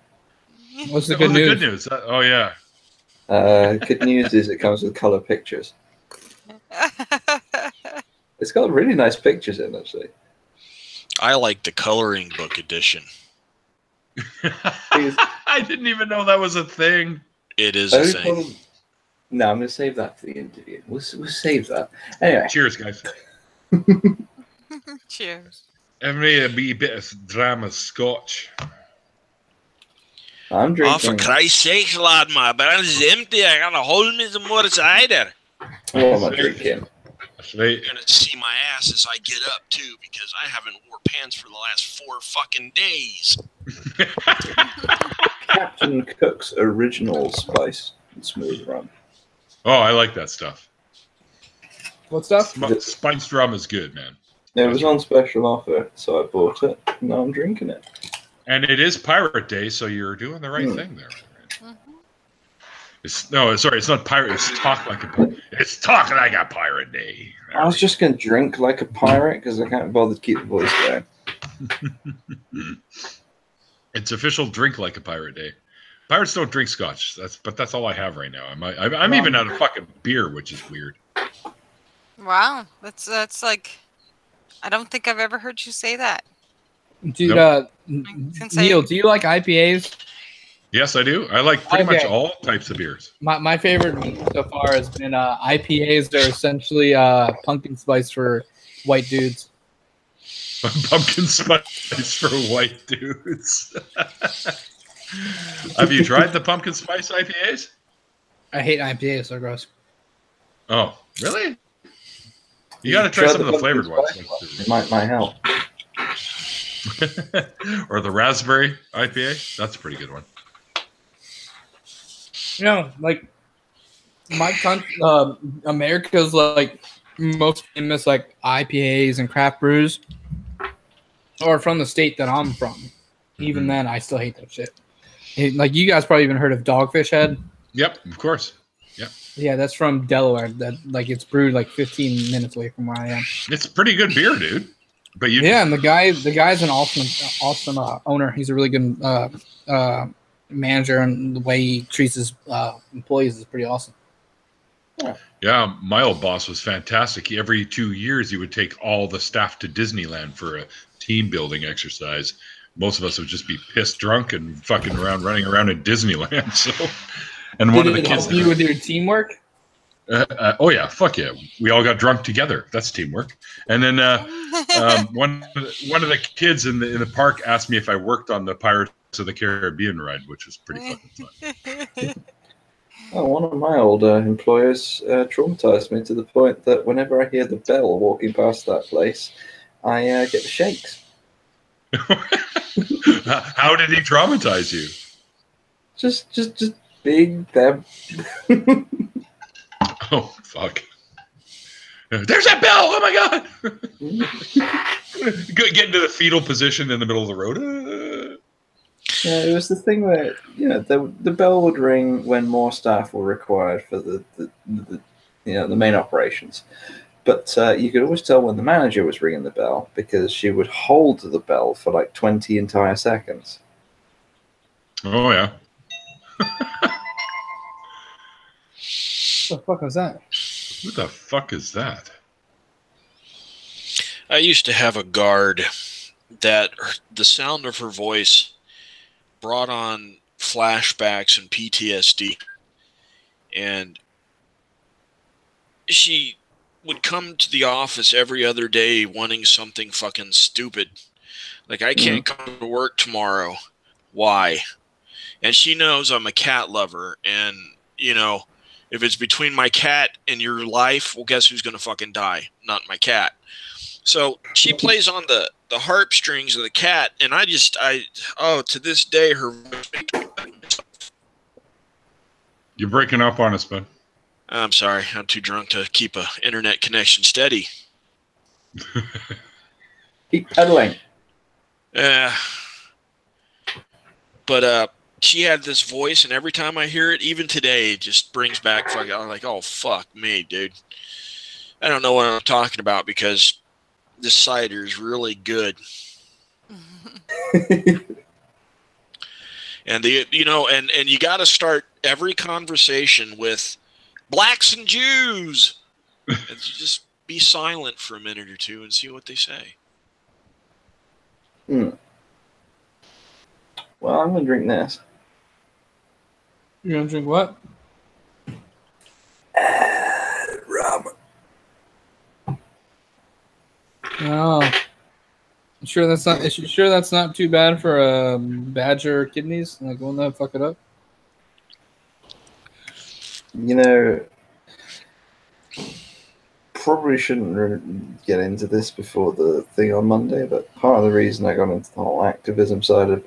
What's the good news? The good news. Oh yeah. Good news is it comes with color pictures. It's got really nice pictures in, actually. I like the coloring book edition. I didn't even know that was a thing. It is a thing. No, I'm going to save that for the interview. We'll save that. Anyway. Cheers, guys. Cheers. Have me a wee bit of drama scotch. I'm drinking. Oh, for Christ's sake, lad, my barrel is empty. I gotta hold me some more cider. What am I drinking? You're gonna see my ass as I get up too, because I haven't wore pants for the last 4 fucking days. Captain Cook's Original Spice and Smooth Rum. Oh, I like that stuff. What stuff? Spiced rum is good, man. It was on special offer, so I bought it. Now I'm drinking it. And it is Pirate Day, so you're doing the right thing there. It's not pirate. It's talk like a pirate day. I was just gonna drink like a pirate because I can't bother to keep the voice down. It's official drink like a pirate day. Pirates don't drink scotch. That's all I have right now. I'm even out of fucking beer, which is weird. Wow, that's like, I don't think I've ever heard you say that. Dude, Neil, do you like IPAs? Yes, I do. I like pretty much all types of beers. My favorite so far has been IPAs. They're essentially pumpkin spice for white dudes. Pumpkin spice for white dudes. Have you tried the pumpkin spice IPAs? I hate IPAs. They're gross. Oh, really? You got to try some of the flavored ones. It might help. Or the raspberry IPA. That's a pretty good one. Like my country, America's like most famous like IPAs and craft brews are from the state that I'm from. Even then, I still hate that shit. Like you guys probably even heard of Dogfish Head. Yep, of course. Yep. Yeah, that's from Delaware. That like it's brewed like 15 minutes away from where I am. It's pretty good beer, dude. But and the guy's an awesome owner. He's a really good manager, and the way he treats his employees is pretty awesome. Yeah, my old boss was fantastic. Every 2 years, he would take all the staff to Disneyland for a team building exercise. Most of us would just be pissed drunk and fucking running around in Disneyland. So, and one of the kids help you with your teamwork. Oh yeah, fuck yeah! We all got drunk together. That's teamwork. And then one of the kids in the park asked me if I worked on the Pirates of the Caribbean ride, which was pretty fucking fun. Oh, one of my old employers traumatized me to the point that whenever I hear the bell walking past that place, I get the shakes. How did he traumatize you? Just big them. Oh fuck! There's that bell! Oh my god! Get into the fetal position in the middle of the road. Yeah, it was the thing where the bell would ring when more staff were required for the main operations, but you could always tell when the manager was ringing the bell because she would hold the bell for like 20 entire seconds. Oh yeah. What the fuck was that? Who the fuck is that? I used to have a guard that the sound of her voice brought on flashbacks and PTSD. And she would come to the office every other day wanting something fucking stupid. Like, I can't come to work tomorrow. Why? And she knows I'm a cat lover. And, if it's between my cat and your life, well, guess who's going to fucking die? Not my cat. So she plays on the harp strings of the cat, and to this day, her voice. You're breaking up on us, bud. I'm sorry. I'm too drunk to keep a internet connection steady. Keep pedaling. Yeah. But she had this voice, and every time I hear it, even today, it just brings back fucking. I'm like, oh fuck me, dude. I don't know what I'm talking about because this cider is really good. And and you got to start every conversation with blacks and Jews, and just be silent for a minute or two and see what they say. Well, I'm gonna drink this. You're gonna drink what? Rum. Oh, you sure that's not? Is you sure that's not too bad for badger kidneys? Like, won't that fuck it up? You know, probably shouldn't get into this before the thing on Monday, but part of the reason I got into the whole activism side of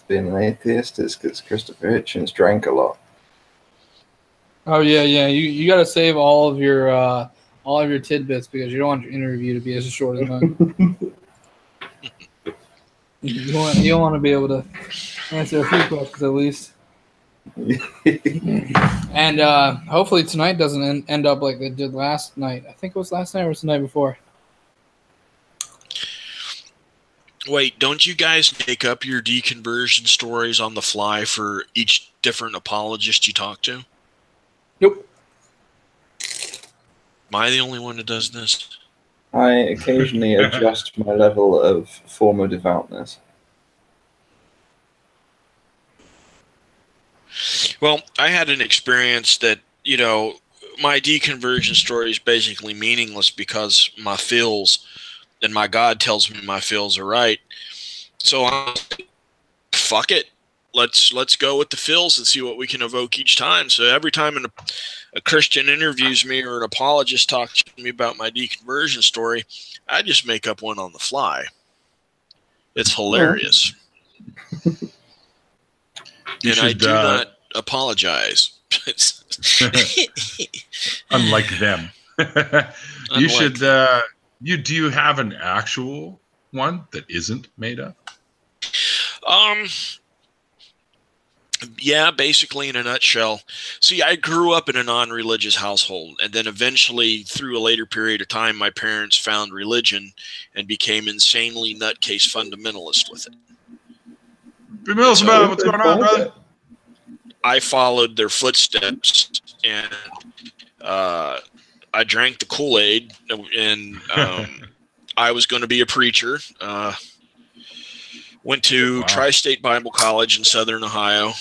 being an atheist is because Christopher Hitchens drank a lot. Oh yeah. You got to save all of your tidbits because you don't want your interview to be as short as mine. you want to be able to answer a few questions at least. And hopefully tonight doesn't end up like it did last night. I think it was last night or was the night before. Wait, don't you guys make up your deconversion stories on the fly for each different apologist you talk to? Nope. Am I the only one that does this? I occasionally adjust my level of former devoutness. Well, I had an experience that, my deconversion story is basically meaningless because my feels and my God tells me my feels are right. So fuck it. Let's go with the feels and see what we can evoke each time. So every time a Christian interviews me or an apologist talks to me about my deconversion story, I just make up one on the fly. It's hilarious. And I do not apologize. Unlike them. You should. Do you have an actual one that isn't made up? Yeah, basically in a nutshell. See, I grew up in a non-religious household, and then eventually, through a later period of time, my parents found religion and became insanely nutcase fundamentalist with it. What's going on, brother? I followed their footsteps, and I drank the Kool-Aid, and I was going to be a preacher. Went to Tri-State Bible College in Southern Ohio,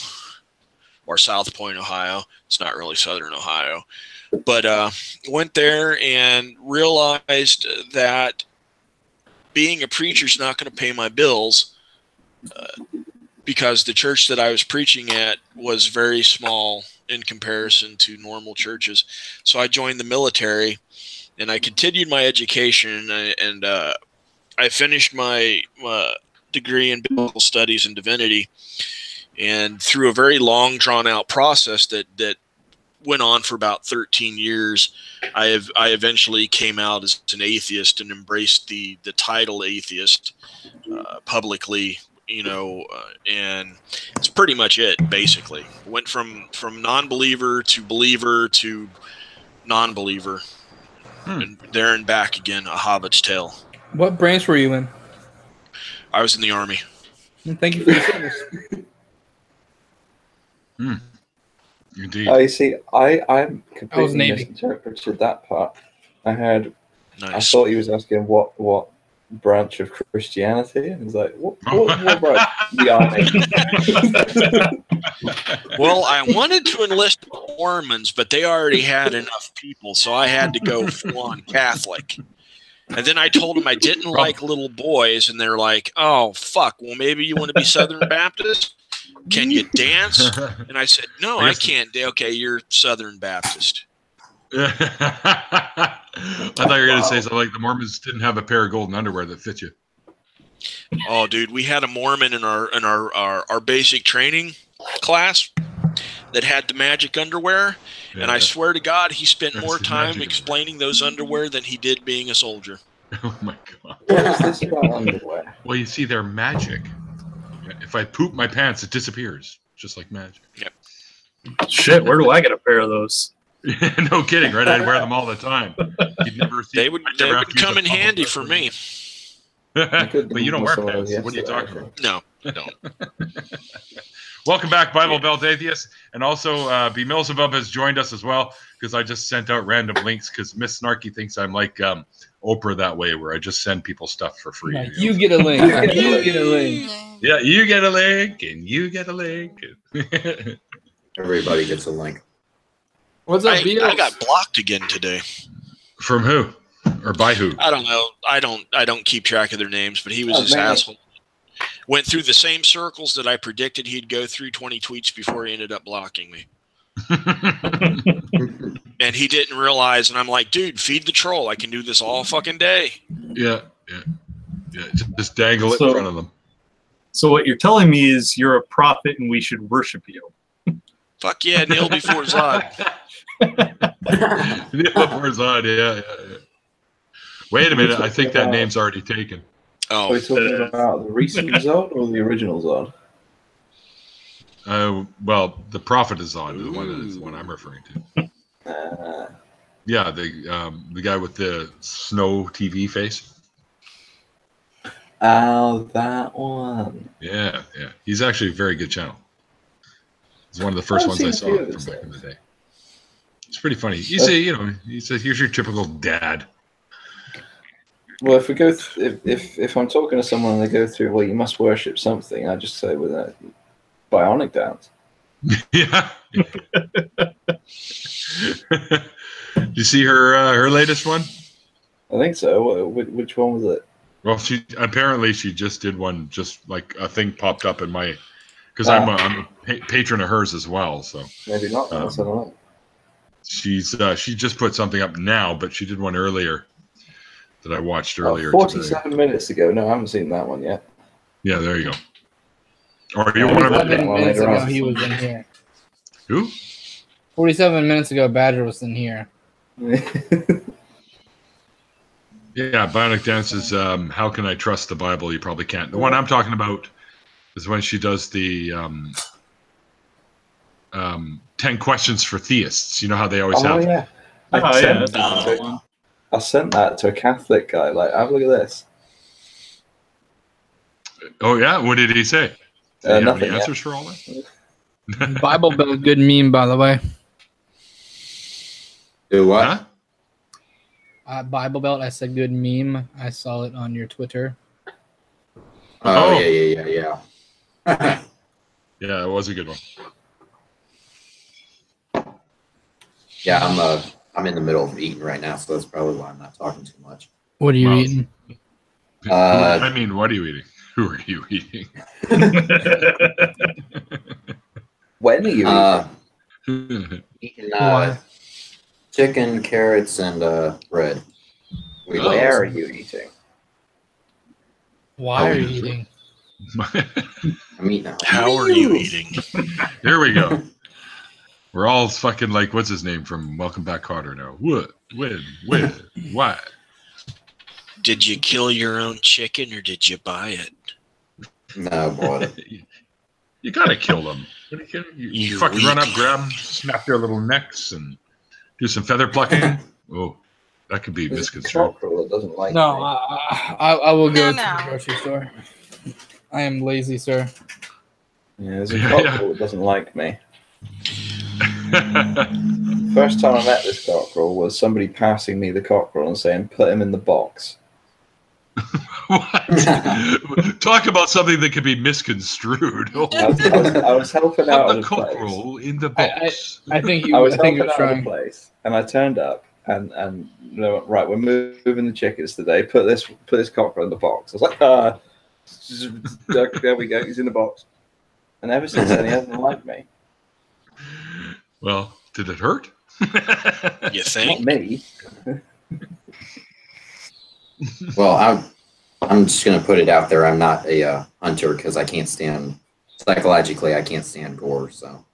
or South Point, Ohio. It's not really Southern Ohio. But went there and realized that being a preacher is not going to pay my bills because the church that I was preaching at was very small in comparison to normal churches. So I joined the military, and I continued my education, and I finished my degree in biblical studies and divinity, and through a very long, drawn-out process that went on for about 13 years, I eventually came out as an atheist and embraced the title atheist publicly, and it's pretty much it, basically. Went from non-believer to believer to non-believer, and there and back again, a hobbit's tale. What branch were you in? I was in the Army. Thank you for the service. Indeed. I see. I completely misinterpreted that part. I thought he was asking what branch of Christianity, and he's like, what branch? The Army. Well, I wanted to enlist Mormons, but they already had enough people, so I had to go full-on Catholic. And then I told them I didn't like little boys, and they're like, oh, fuck, well, maybe you want to be Southern Baptist? Can you dance? And I said, no, I can't. Okay, you're Southern Baptist. I thought you were going to say something like the Mormons didn't have a pair of golden underwear that fit you. Oh, dude, we had a Mormon in our basic training class that had the magic underwear, and I swear to God, he spent more time explaining those underwear than he did being a soldier. Oh my God! What is this about underwear? Well, you see, they're magic. If I poop my pants, it disappears, just like magic. Yep. Shit, where do I get a pair of those? No kidding, right? I'd wear them all the time. You'd never see. They would come in handy for me. But you don't wear pants. What are you talking about? No, I don't. Welcome back, Bible Belt Atheist. And also, B. Beelzebub has joined us as well, because I just sent out random links, because Miss Snarky thinks I'm like Oprah that way, where I just send people stuff for free. Like, you get a link. You get a link. Yeah, you get a link, and you get a link. Everybody gets a link. What's up, I got blocked again today. From who? Or by who? I don't know. I don't keep track of their names, but he was this asshole. Went through the same circles that I predicted he'd go through 20 tweets before he ended up blocking me. And he didn't realize, and I'm like, dude, feed the troll. I can do this all fucking day. Yeah. Just dangle it in front of them. So what you're telling me is you're a prophet and we should worship you. Fuck yeah, kneel before Zod. Kneel before Zod, yeah. Wait a minute, I think that name's already taken. Are we talking about the recent Zod or the original Zod? Well, the prophet is Zod, the one I'm referring to. Yeah, the guy with the snow TV face. Oh, that one. Yeah. He's actually a very good channel. It's one of the first ones I saw from back in the day. It's pretty funny. You say, he says, here's your typical dad. Well, if we go, if I'm talking to someone and they go through, well, you must worship something, I just say with a bionic dance. Yeah. You see her latest one? I think so. Which one was it? Well, she just did one, just like a thing popped up in my, because I'm a patron of hers as well. So maybe not. I don't know. She just put something up now, but she did one earlier that I watched earlier. 47 minutes ago. No, I haven't seen that one yet. Yeah, there you go. Or you want to? Minutes ago, he was in here. Who? 47 minutes ago, Badger was in here. Yeah, Bionic Dance is How Can I Trust the Bible? You probably can't. The one I'm talking about is when she does the 10 questions for theists. You know how they always have. Yeah. I sent that to a Catholic guy. Like, have a look at this. Oh, yeah? What did he say? Did he have nothing. Any answers for all that? Bible Belt, good meme, by the way. Do what? Huh? Bible Belt, I said good meme. I saw it on your Twitter. Oh, yeah. Yeah, it was a good one. Yeah, I'm in the middle of eating right now, so that's probably why I'm not talking too much. What are you eating? I mean, what are you eating? Who are you eating? When are you eating chicken, carrots, and bread. Where are you eating? Why are you eating? I'm eating. How are you eating? Here we go. We're all fucking like, what's his name from Welcome Back, Kotter now? What? When? Why? Did you kill your own chicken or did you buy it? No, boy. You gotta kill them. You fucking run up, grab them, snap their little necks, and do some feather plucking. Oh, that could be misconstrued. That doesn't like no, me. I will go to the grocery store. I am lazy, sir. Yeah, there's a cockerel that doesn't like me. First time I met this cockerel was somebody passing me the cockerel and saying, "Put him in the box." What? Talk about something that could be misconstrued. I was helping out the cockerel in the box. I think I was helping out of the place, and I turned up and right, we're moving the chickens today. Put this cockerel in the box. I was like, there we go. He's in the box. And ever since then, he hasn't liked me. Well, did it hurt? You think? Not me. Well, I'm just gonna put it out there. I'm not a hunter because I can't stand psychologically. I can't stand gore, so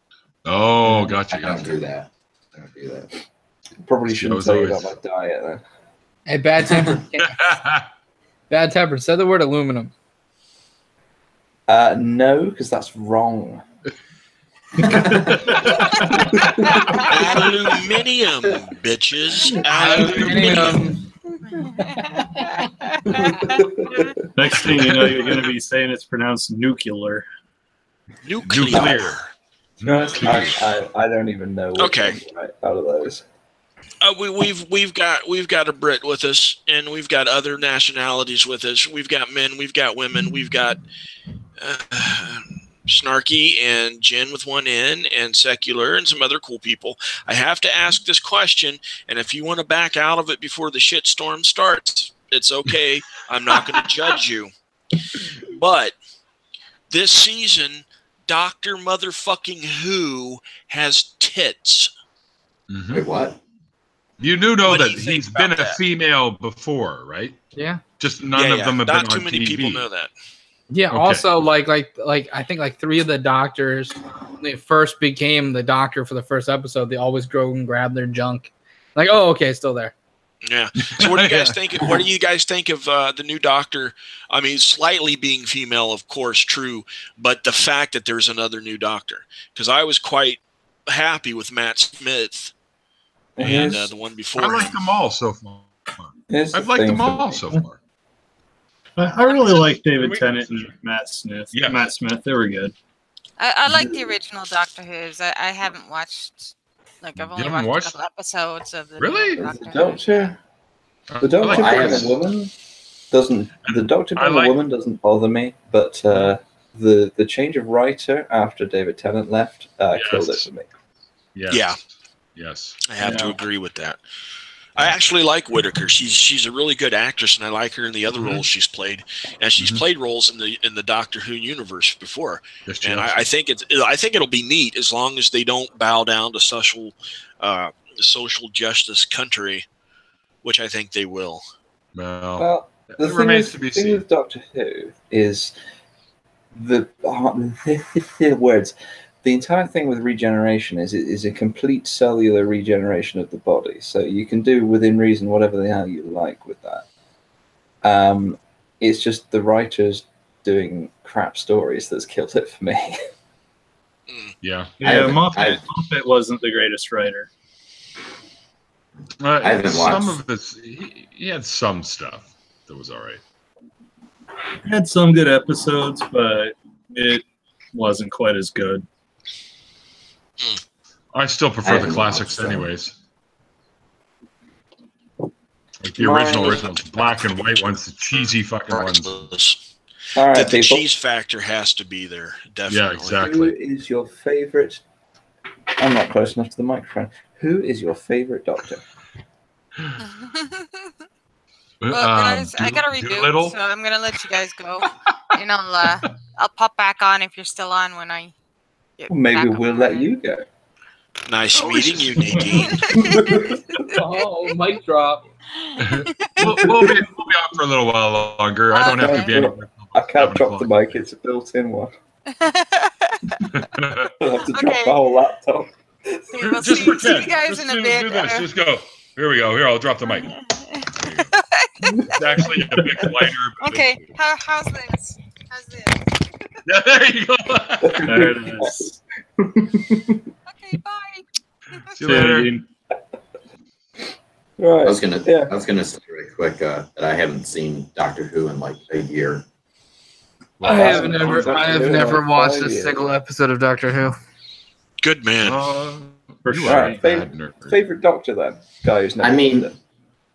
Oh, gotcha. I don't do that. I don't do that. Probably shouldn't Joe's tell you always- about my diet then. Hey, bad tempered. Bad tempered. Say the word aluminum. No, because that's wrong. Aluminium, bitches. Aluminium. Next thing you know, you're going to be saying it's pronounced nuclear. Nuclear. No, I don't even know. Which Okay. one's right out of those. We've got a Brit with us, and we've got other nationalities with us. We've got men, we've got women, we've got Snarky and Jen with one N, and Secular, and some other cool people. I have to ask this question, and if you want to back out of it before the shitstorm starts, it's okay. I'm not going to judge you. But this season, Dr. Motherfucking Who has tits. Mhm. Wait, what? You do know What do that you think he's been about a that? female before, right? Yeah. Just none of them have Not been too on many TV. people know that. Yeah. Okay. Also, like I think like 3 of the doctors, when they first became the doctor for the first episode, they always go and grab their junk. Like, oh, okay, it's still there. Yeah. So what do you guys Yeah. think? What do you guys think of the new Doctor? I mean, slightly being female, of course, true, but the fact that there's another new Doctor, because I was quite happy with Matt Smith and Here's- the one I before like him. them all so far. here's the I've liked thing them for all me. so far. I really like David We- Tennant and Matt Smith. Yeah. Matt Smith, they were good. I like the original Doctor Who's. I haven't watched. Like I've You only haven't watched a watched- couple episodes of the Really? new The Doctor Who. Doctor, the I Doctor like I being haven't- a woman doesn't. The Doctor being I like- a woman doesn't bother me, but the change of writer after David Tennant left killed it Yes. for me. Yes. Yeah. Yes. I have to Yeah. agree with that. I actually like Whittaker. She's a really good actress, and I like her in the other Mhm. roles she's played. And she's Mhm. played roles in the Doctor Who universe before. Yes, And yes. I think it'll be neat as long as they don't bow down to social justice country, which I think they will. Well, Well, the it thing, remains is, to be thing seen. with Doctor Who is the words. The entire thing with regeneration is a complete cellular regeneration of the body. So you can do within reason whatever the hell you like with that. It's just the writers doing crap stories that's killed it for me. Yeah. Yeah, haven't- Moffat wasn't the greatest writer. I haven't Some watched. of this, he had some stuff that was all right. Had some good episodes, but it wasn't quite as good. I still I prefer the haven't classics, watched them. anyways. Like the original black and white ones, the cheesy fucking ones. Priceless. All right, The people. cheese factor has to be there, definitely. Yeah, exactly. Who is your favorite? I'm not close enough to the microphone. Who is your favorite Doctor? Well, guys, I gotta Doolittle? reboot, so I'm gonna let you guys go. And I'll pop back on if you're still on when I get Well, maybe back we'll on let my- you go. Nice Oh, meeting you, Nadine. Oh, mic drop. we'll be off for a little while longer. I don't have to be anywhere. I can't drop the mic; it's a built-in one. I'll have to drop Okay. the whole laptop. We'll Just see you pretend. guys Just in a do bit. this. Just go. Here we go. Here, I'll drop the mic. It's actually a bit lighter. but Okay, how's this? How's this? Yeah, there you go. There it is. Okay, bye. See you later. Right. I was gonna Yeah. say really quick that I haven't seen Doctor Who in like a year. I have never Like watched 5 a years. single episode of Doctor Who. Good man. For You sure. are a Alright, bad nerd. Favorite Doctor then? Guy who's never I mean- seen it.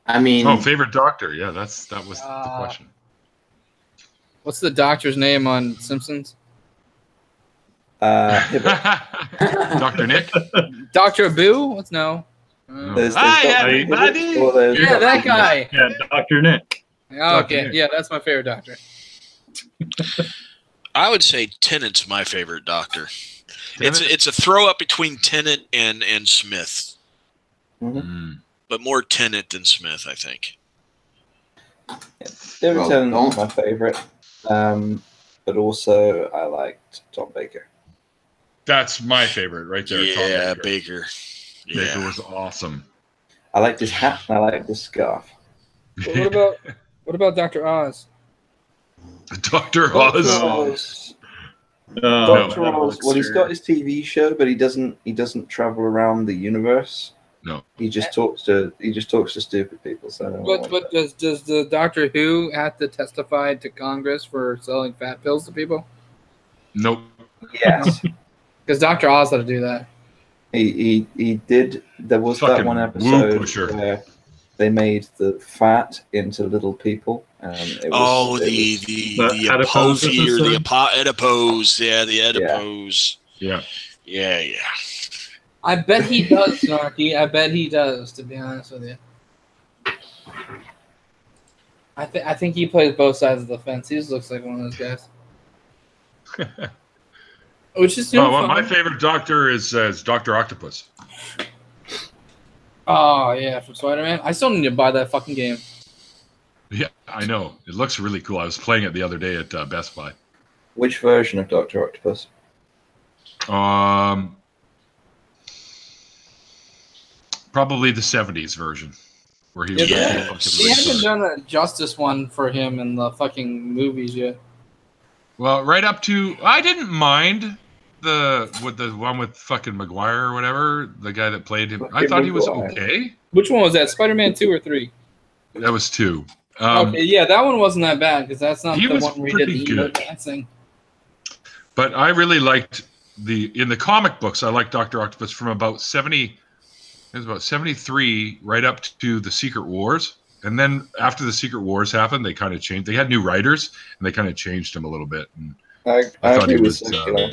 I mean, Oh, favorite doctor? Yeah, that was the question. What's the doctor's name on Simpsons? Hibbert. Dr. Nick? Dr. Boo? What's no? There's Hi, Dr. everybody. Hibbert, or there's Yeah, Dr. that guy. Yeah, Dr. Nick. Okay, Nick. yeah, that's my favorite doctor. I would say Tennant's my favorite Doctor. Tennant? It's a throw up between Tennant and Smith. But more Tennant than Smith, I think. David Tennant's my favorite, but also I liked Tom Baker. That's my favorite right there. Yeah, Tom Baker. Baker was awesome. I liked his hat and I liked his scarf. What about Dr. Oz? Dr. Oz. Dr. Oz. Well, he's got his TV show, but he doesn't travel around the universe. No, he just talks to stupid people. So, but does the Doctor Who have to testify to Congress for selling fat pills to people? Nope. Yes, because Dr. Oz had to do that. He did. There was that one episode where they made the fat into little people. The adipose or the adipose. Yeah, the adipose. Yeah. I bet he does, Snarky. I bet he does, to be honest with you. I think he plays both sides of the fence. He just looks like one of those guys. Which is my favorite Doctor is Dr. Octopus. Oh, yeah, from Spider-Man. I still need to buy that fucking game. Yeah, I know. It looks really cool. I was playing it the other day at Best Buy. Which version of Dr. Octopus? Probably the 70s version. Where he They haven't done a justice one for him in the fucking movies yet. Well, right up to... I didn't mind the one with fucking Maguire or whatever, the guy that played him. I thought he was okay. Which one was that? Spider-Man 2 or 3? That was 2. Okay, yeah, that one wasn't that bad because that's not the one where he did the good dancing. But I really liked in the comic books. I liked Dr. Octopus from about 70. It was about 73 right up to the Secret Wars. And then after the Secret Wars happened, they kind of changed. They had new writers, and they kind of changed him a little bit. And I thought he was... Secular.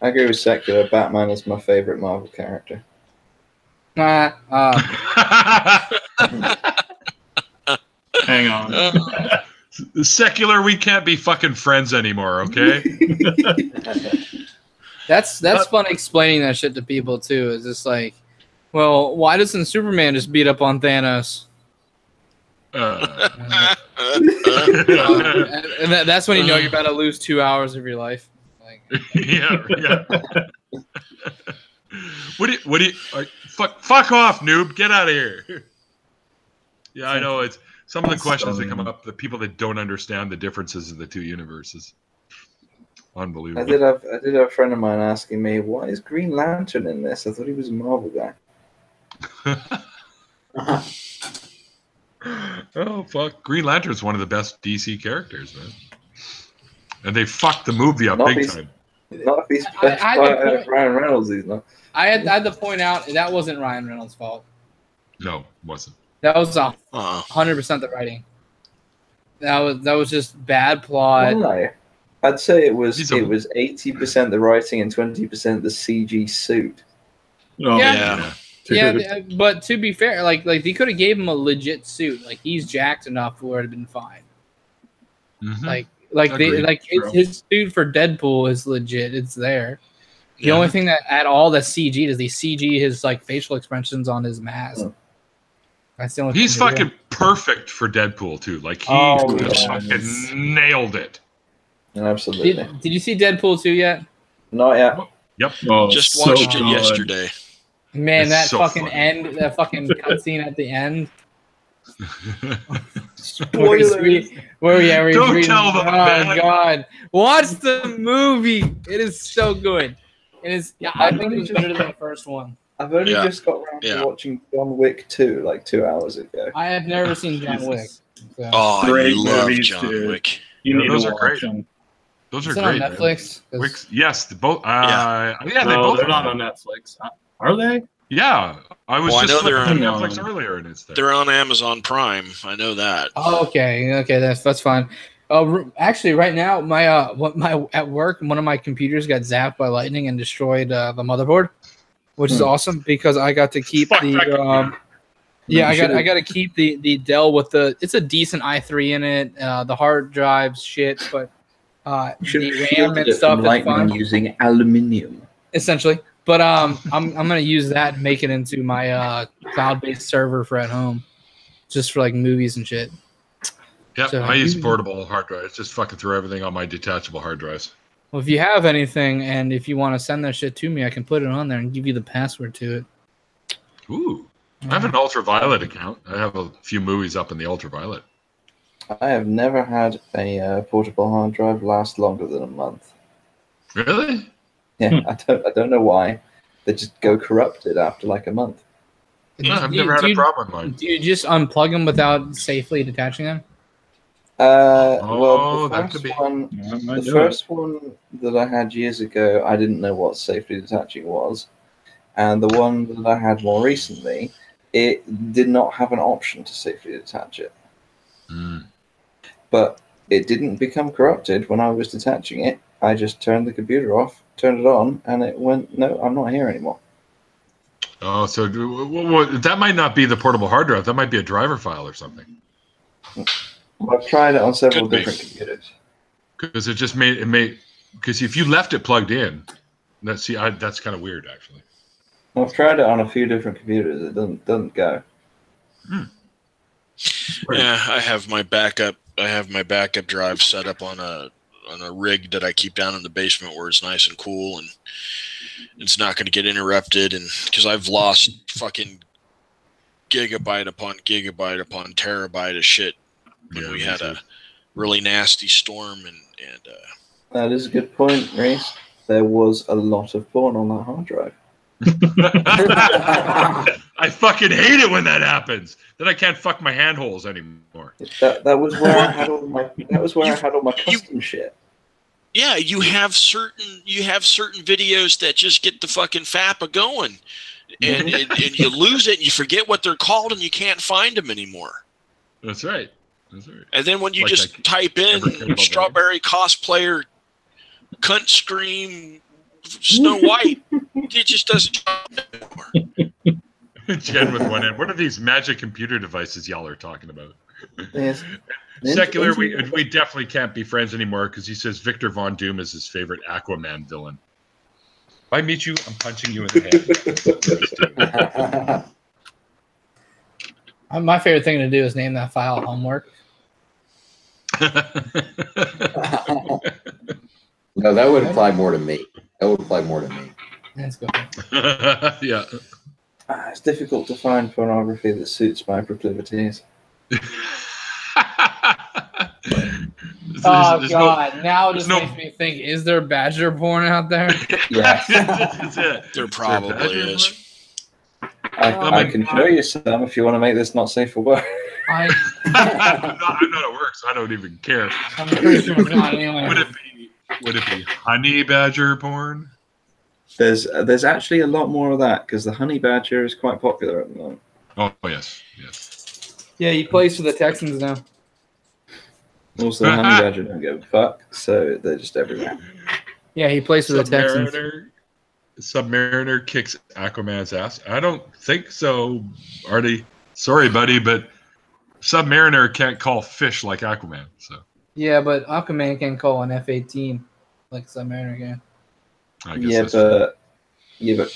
I agree with Secular. Batman is my favorite Marvel character. Hang on. Secular, we can't be fucking friends anymore, okay? That's fun explaining that shit to people too. Is just like, well, why doesn't Superman just beat up on Thanos? And that's when you know you're about to lose 2 hours of your life. Like, yeah. What do you? Fuck off, noob! Get out of here. Yeah, I know. It's some of the questions that come up. The people that don't understand the differences of the two universes. Unbelievable. I did have a friend of mine asking me, "Why is Green Lantern in this? I thought he was a Marvel guy." Oh fuck! Green Lantern's one of the best DC characters, man. And they fucked the movie up big time. Not if he's Ryan Reynolds, he's not. I had to point out that wasn't Ryan Reynolds' fault. No, it wasn't. That was 100% the writing. That was just bad plot. No. I'd say it was 80% the writing and 20% the CG suit. Oh, yeah, but to be fair, like they could have gave him a legit suit. Like he's jacked enough where it'd have been fine. Mm-hmm. His suit for Deadpool is legit. It's there. The only thing that at all that's CG is they CG his like facial expressions on his mask. That's the only He's fucking perfect for Deadpool too. Like he just fucking nailed it. Absolutely. Did you see Deadpool 2 yet? Not yet. Yep. Just watched it yesterday. Man, that fucking cutscene at the end. Spoilers. Don't tell them. Oh God! Watch the movie. It is so good. It is. Yeah, I think it should have been the first one. I've only just got around to watching John Wick 2 like 2 hours ago. I have never seen John Wick. So. Oh, I love John Wick. You need those to are watch great. them. Those are Is great. On Netflix? Yes, both. They're not on Netflix. Are they? Yeah, I was just they're on Netflix earlier, and it's there. They're on Amazon Prime. I know that. Oh, okay, that's fine. Actually, right now, my at work, one of my computers got zapped by lightning and destroyed the motherboard, which is awesome because I got to keep I got to keep the Dell with it's a decent i3 in it. The hard drive's shit, but the RAM and stuff is fine. Using aluminium. Essentially, But I'm gonna use that and make it into my cloud-based server for at home, just for like movies and shit. Yep, So I use portable hard drives. Just fucking throw everything on my detachable hard drives. Well, if you have anything and if you want to send that shit to me, I can put it on there and give you the password to it. Ooh. I have an ultraviolet account. I have a few movies up in the ultraviolet. I have never had a portable hard drive last longer than a month. Really? Yeah, I don't know why. They just go corrupted after like a month. No, I've never had a problem with mine. Do you just unplug them without safely detaching them? Well, that could be. The first one that I had years ago, I didn't know what safely detaching was. And the one that I had more recently, it did not have an option to safely detach it. Mm. But it didn't become corrupted when I was detaching it. I just turned the computer off, turned it on, and it went, no, I'm not here anymore. Oh, so that might not be the portable hard drive. That might be a driver file or something. Well, I've tried it on several different computers. Because it just because if you left it plugged in, that's kind of weird, actually. I've tried it on a few different computers. It doesn't go. Hmm. Yeah, I have my backup drive set up on a rig that I keep down in the basement where it's nice and cool and it's not going to get interrupted. And because I've lost fucking gigabyte upon gigabyte upon terabyte of shit when we had a really nasty storm and that is a good point, Reese. There was a lot of porn on that hard drive. I fucking hate it when that happens. Then I can't fuck my handholes anymore. That was where I had all my custom shit. Yeah, you have certain videos that just get the fucking FAPA going, and you lose it, and you forget what they're called, and you can't find them anymore. That's right. That's right. And then when you just type in strawberry cosplayer cunt scream Snow White, it just doesn't anymore. Jen with one end. What are these magic computer devices y'all are talking about? Yes. Secular, we definitely can't be friends anymore because he says Victor Von Doom is his favorite Aquaman villain. If I meet you, I'm punching you in the head. My favorite thing to do is name that file homework. No, that would apply more to me. Let's go. Yeah. It's difficult to find pornography that suits my proclivities. Oh God! Now it just makes me think: is there badger porn out there? Yes, there probably is. I can show you some if you want to make this not safe for work. I know it works. I don't even care. I'm pretty sure it's not anyway. Would it be honey badger porn? There's actually a lot more of that because the honey badger is quite popular at the moment. Oh yes. Yeah, he plays for the Texans now. Also, the honey badger don't give a fuck, so they're just everywhere. Yeah, he plays for the Texans. Submariner kicks Aquaman's ass. I don't think so, Artie. Sorry, buddy, but Submariner can't call fish like Aquaman. So. Yeah, but Aquaman can call an F-18 like Submariner can. But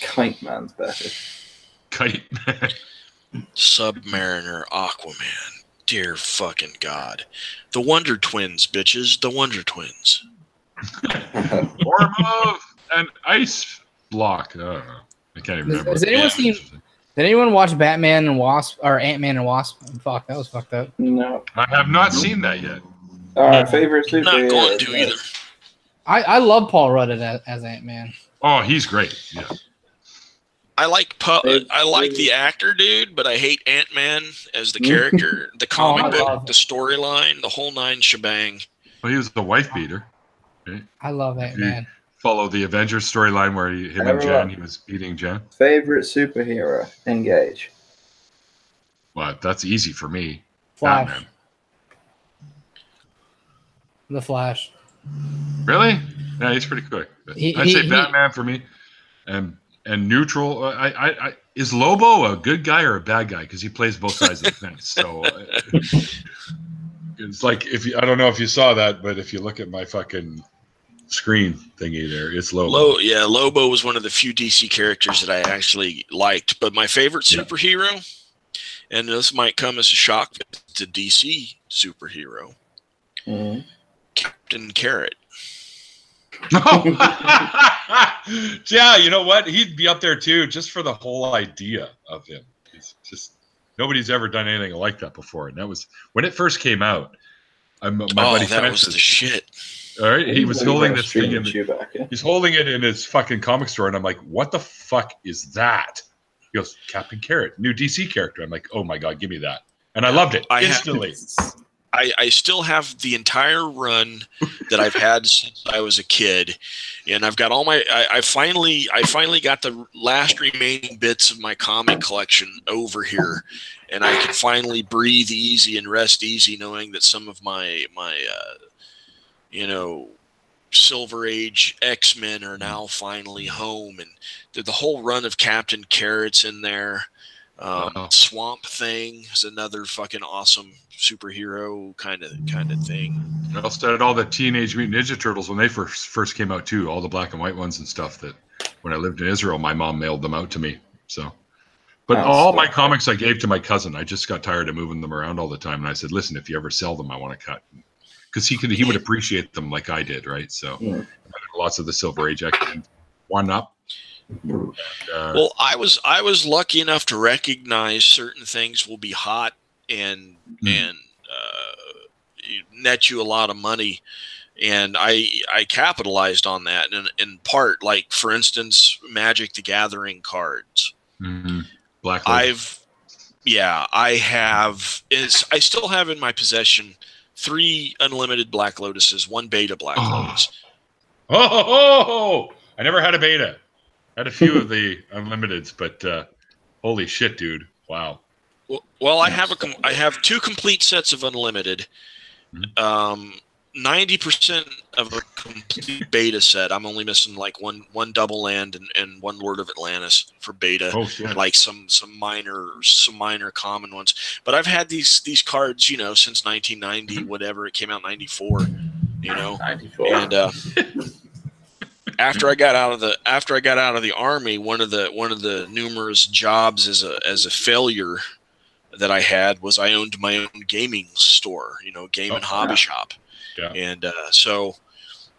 Kite Man's better. Kite Man. Submariner, Aquaman. Dear fucking God. The Wonder Twins, bitches. The Wonder Twins. Form of an ice block. I don't know. I can't even remember. Has anyone seen... Did anyone watch Batman and Wasp or Ant-Man and Wasp? Fuck, that was fucked up. No. I have not seen that yet. Our favorite superhero. Not going to either. I love Paul Rudd as Ant-Man. Oh, he's great. Yeah. I like the actor, dude, but I hate Ant-Man as the character, the comic book, the storyline, the whole nine shebang. Well, he was the wife beater. Right? I love Ant-Man. Follow the Avengers storyline where him and Jen, he was beating Jen. Favorite superhero? Engage. Well, that's easy for me. Flash. Batman. The Flash. Really? Yeah, he's pretty quick. I'd say Batman for me, and neutral. Is Lobo a good guy or a bad guy? Because he plays both sides of the fence. So it's like I don't know if you saw that, but if you look at my fucking screen thingy there. It's Lobo. Lobo was one of the few DC characters that I actually liked. But my favorite superhero, and this might come as a shock to DC superhero, Captain Carrot. Yeah, you know what? He'd be up there too, just for the whole idea of him. It's just nobody's ever done anything like that before, and that was when it first came out. My buddy that was the shit. All right, he was holding this thing. He's holding it in his fucking comic store, and I'm like, "What the fuck is that?" He goes, "Captain Carrot, new DC character." I'm like, "Oh my god, give me that!" And I loved it instantly. I still have the entire run that I've had since I was a kid, and I've got all my. I finally got the last remaining bits of my comic collection over here, and I can finally breathe easy and rest easy, knowing that some of my Silver Age X-Men are now finally home, and the whole run of Captain Carrot's in there. Swamp Thing is another fucking awesome superhero kind of thing. I started all the Teenage Mutant Ninja Turtles when they first came out too, all the black and white ones and stuff. That when I lived in Israel, my mom mailed them out to me. So, but all my comics I gave to my cousin. I just got tired of moving them around all the time, and I said, "Listen, if you ever sell them, I want to cut." Because he would appreciate them like I did, right? So lots of the Silver Age X-Men, One Up. Well, I was lucky enough to recognize certain things will be hot and net you a lot of money, and I capitalized on that in part. Like for instance, Magic the Gathering cards. Black. I still have in my possession 3 unlimited Black Lotuses, 1 beta Black Lotus. Oh! I never had a beta. I had a few of the unlimiteds, but holy shit, dude! Wow. Well, I have 2 complete sets of unlimited. 90% of a complete beta set. I'm only missing like one double land and 1 Lord of Atlantis for beta. Oh shit. And like some minor common ones. But I've had these cards, since 1990, whatever. It came out in 94. 94. And after I got out of the army, one of the numerous jobs as a failure that I had was I owned my own gaming store, game and hobby shop. Yeah. And so,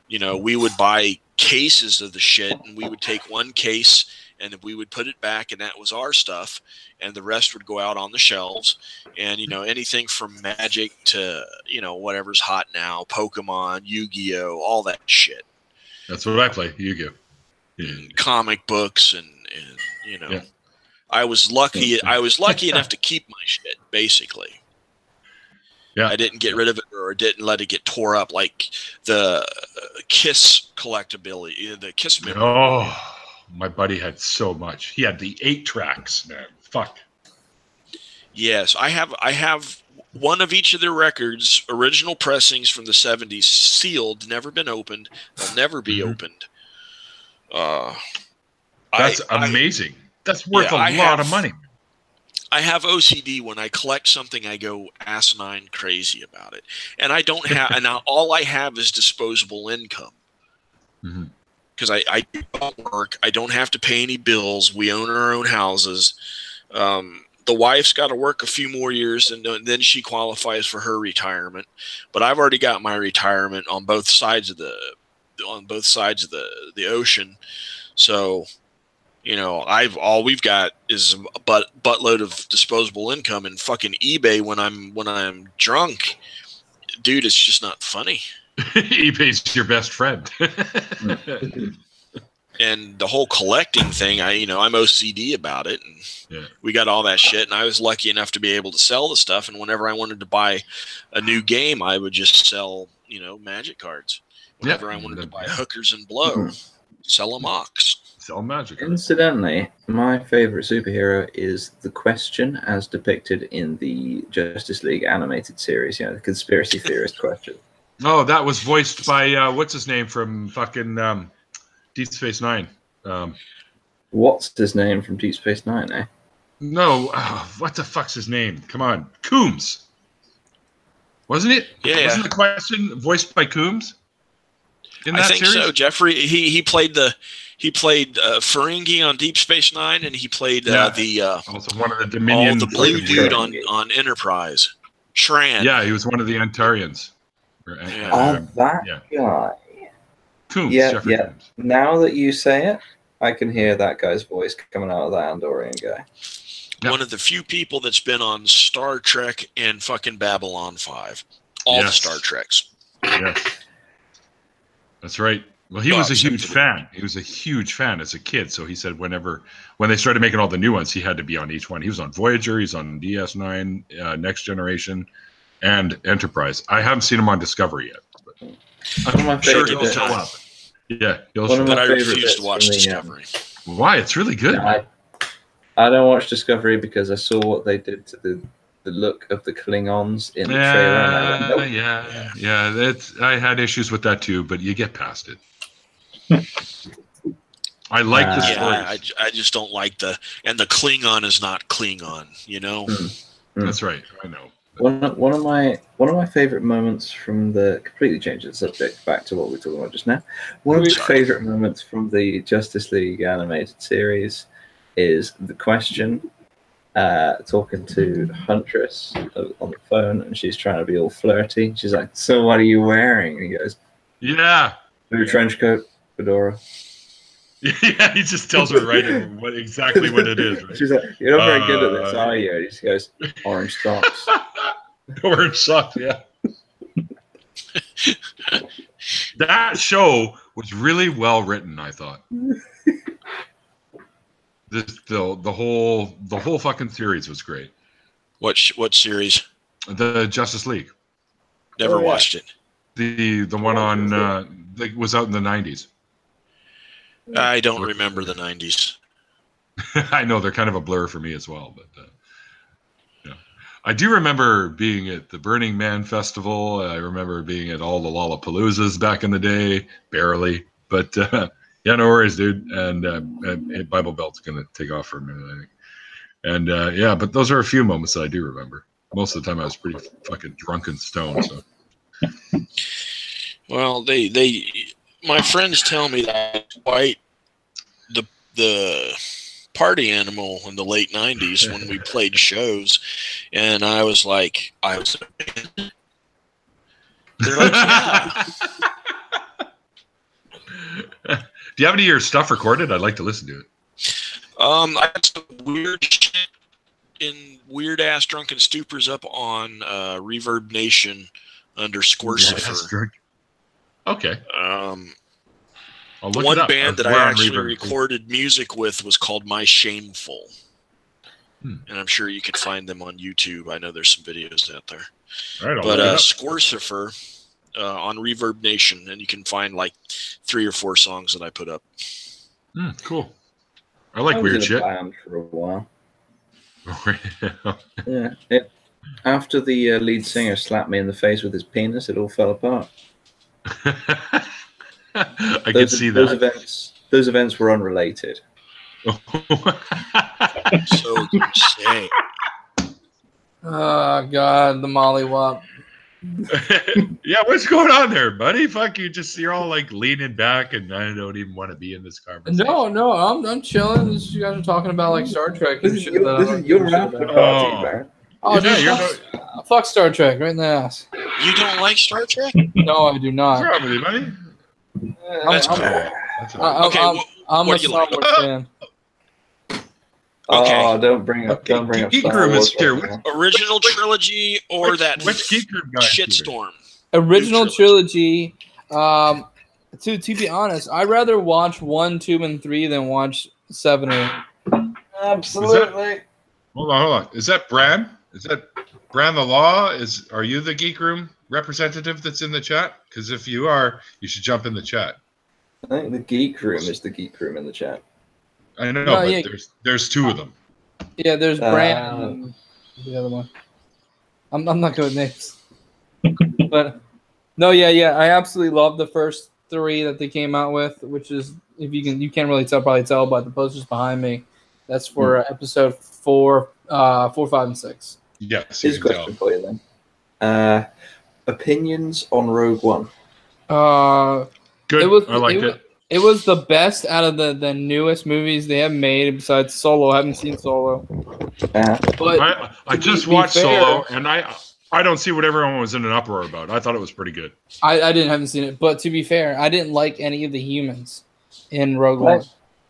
we would buy cases of the shit, and we would take 1 case and we would put it back, and that was our stuff, and the rest would go out on the shelves. And anything from Magic to whatever's hot now, Pokemon, Yu-Gi-Oh, all that shit. That's what I play, Yu-Gi-Oh. Yeah. Comic books and Yeah. I was lucky enough to keep my shit, basically. Yeah. I didn't get rid of it or didn't let it get tore up like the Kiss collectability, the Kiss memory. Oh, my buddy had so much. He had the 8 tracks, man. Fuck. Yes, I have one of each of their records, original pressings from the 70s, sealed, never been opened. They'll never be opened. That's amazing. That's worth a lot of money. I have OCD. When I collect something, I go asinine crazy about it. And I don't have, and now all I have is disposable income. Because I don't work. I don't have to pay any bills. We own our own houses. The wife's got to work a few more years, and then she qualifies for her retirement. But I've already got my retirement on both sides of the ocean. So, all we've got is a buttload of disposable income, and fucking eBay when I'm drunk, dude, it's just not funny. eBay's your best friend. And the whole collecting thing, I'm OCD about it, and we got all that shit, and I was lucky enough to be able to sell the stuff. And whenever I wanted to buy a new game, I would just sell, Magic cards. Whenever I wanted to buy Hookers and Blow, sell them Ox. Sell Magic. Incidentally, my favorite superhero is the Question, as depicted in the Justice League animated series. The conspiracy theorist Question. Oh, that was voiced by what's his name from fucking Deep Space Nine. What's his name from Deep Space Nine? Eh? No, what the fuck's his name? Come on, Coombs. Wasn't it? Yeah. Wasn't the Question voiced by Coombs? in I that think series? so. Jeffrey, he played Ferengi on Deep Space Nine, and he played also one of the Dominion. the blue dude Ferengi. on Enterprise. Tran. Yeah, he was one of the Antarians. That guy. Coombs, Yeah, Jeffrey yeah. Coombs. Now that you say it, I can hear that guy's voice coming out of that Andorian guy. Yeah. One of the few people that's been on Star Trek and fucking Babylon 5. All the Star Treks. Yes. That's right. Well, he was a huge fan. He was a huge fan as a kid. So he said when they started making all the new ones, he had to be on each one. He was on Voyager. He's on DS9, Next Generation, and Enterprise. I haven't seen him on Discovery yet. But One of my favorite he'll show up. Yeah, he'll One show of up. my I favorite refuse to bits watch from the, Discovery. Why? It's really good. I don't watch Discovery because I saw what they did to the look of the Klingons in the trailer. And I went, nope. Yeah. I had issues with that too, but you get past it. I like the stories. I just don't like the Klingon is not Klingon, you know. That's right. I know. One of my favorite moments from the completely changing the subject back to what we were talking about just now. One of my favorite moments from the Justice League animated series is the Question talking to Huntress on the phone, and she's trying to be all flirty. She's like, "So what are you wearing?" And he goes, "Yeah, blue trench coat, fedora." Yeah, he just tells her exactly what it is. Right? She's like, "You're not very good at this, are you?" And he just goes, "Orange socks." Orange socks, yeah. That show was really well written, I thought. The whole fucking series was great. What series? The Justice League. Never watched it. The one on that was out in the 90s. I don't remember the 90s. I know they're kind of a blur for me as well, but yeah. I do remember being at the Burning Man Festival. I remember being at all the Lollapaloozas back in the day, barely, but yeah, no worries, dude. And Bible Belt's gonna take off for a minute, I think. And yeah, but those are a few moments that I do remember. Most of the time, I was pretty fucking drunk and stoned. So, well, my friends tell me that quite the party animal in the late 90s when we played shows, and I was like, they're like, yeah. Do you have any of your stuff recorded? I'd like to listen to it. I got some weird shit in weird ass drunken stupors up on Reverb Nation under Squircifer. Okay. The one band that I actually recorded music with was called My Shameful. And I'm sure you could find them on YouTube. I know there's some videos out there. All right, but Squircifer on Reverb Nation, and you can find like 3 or 4 songs that I put up. Cool. I like weird shit. I was in a band for a while. Yeah. After the lead singer slapped me in the face with his penis, it all fell apart. I can see that. Those events were unrelated. So insane. Oh God, the mollywop. Yeah, what's going on there, buddy? Fuck you! You're all like leaning back, and I don't even want to be in this conversation. No, I'm chilling. You guys are talking about like Star Trek and shit. This is your after party, man. Oh, dude, fuck Star Trek right in the ass. You don't like Star Trek? No, I do not. What's wrong with you, buddy? I'm a Star Wars fan. Okay. Oh, don't bring up Geek Star Room Wars is here. right now. Original trilogy or that which Geek Room guy? shitstorm? Original trilogy. To be honest, I'd rather watch 1, 2, and 3 than watch 7 or 8. Absolutely. Hold on. Is that Bran? Is that Bran the Law? Are you the Geek Room representative that's in the chat? Because if you are, you should jump in the chat. I think the Geek Room is the Geek Room in the chat. I know, but yeah. there's 2 of them. Yeah, there's Bran and the other one. I'm not good with names. But no, yeah. I absolutely love the first 3 that they came out with, which is, if you can't really probably tell by the posters behind me. That's for episode 4, 4, 5, and 6. Yes. Here's a question for you then. Opinions on Rogue One? Good. I liked it. It was the best out of the newest movies they have made besides Solo. I haven't seen Solo. But I just watched Solo, and I don't see what everyone was in an uproar about. I thought it was pretty good. I haven't seen it, but to be fair, I didn't like any of the humans in Rogue One.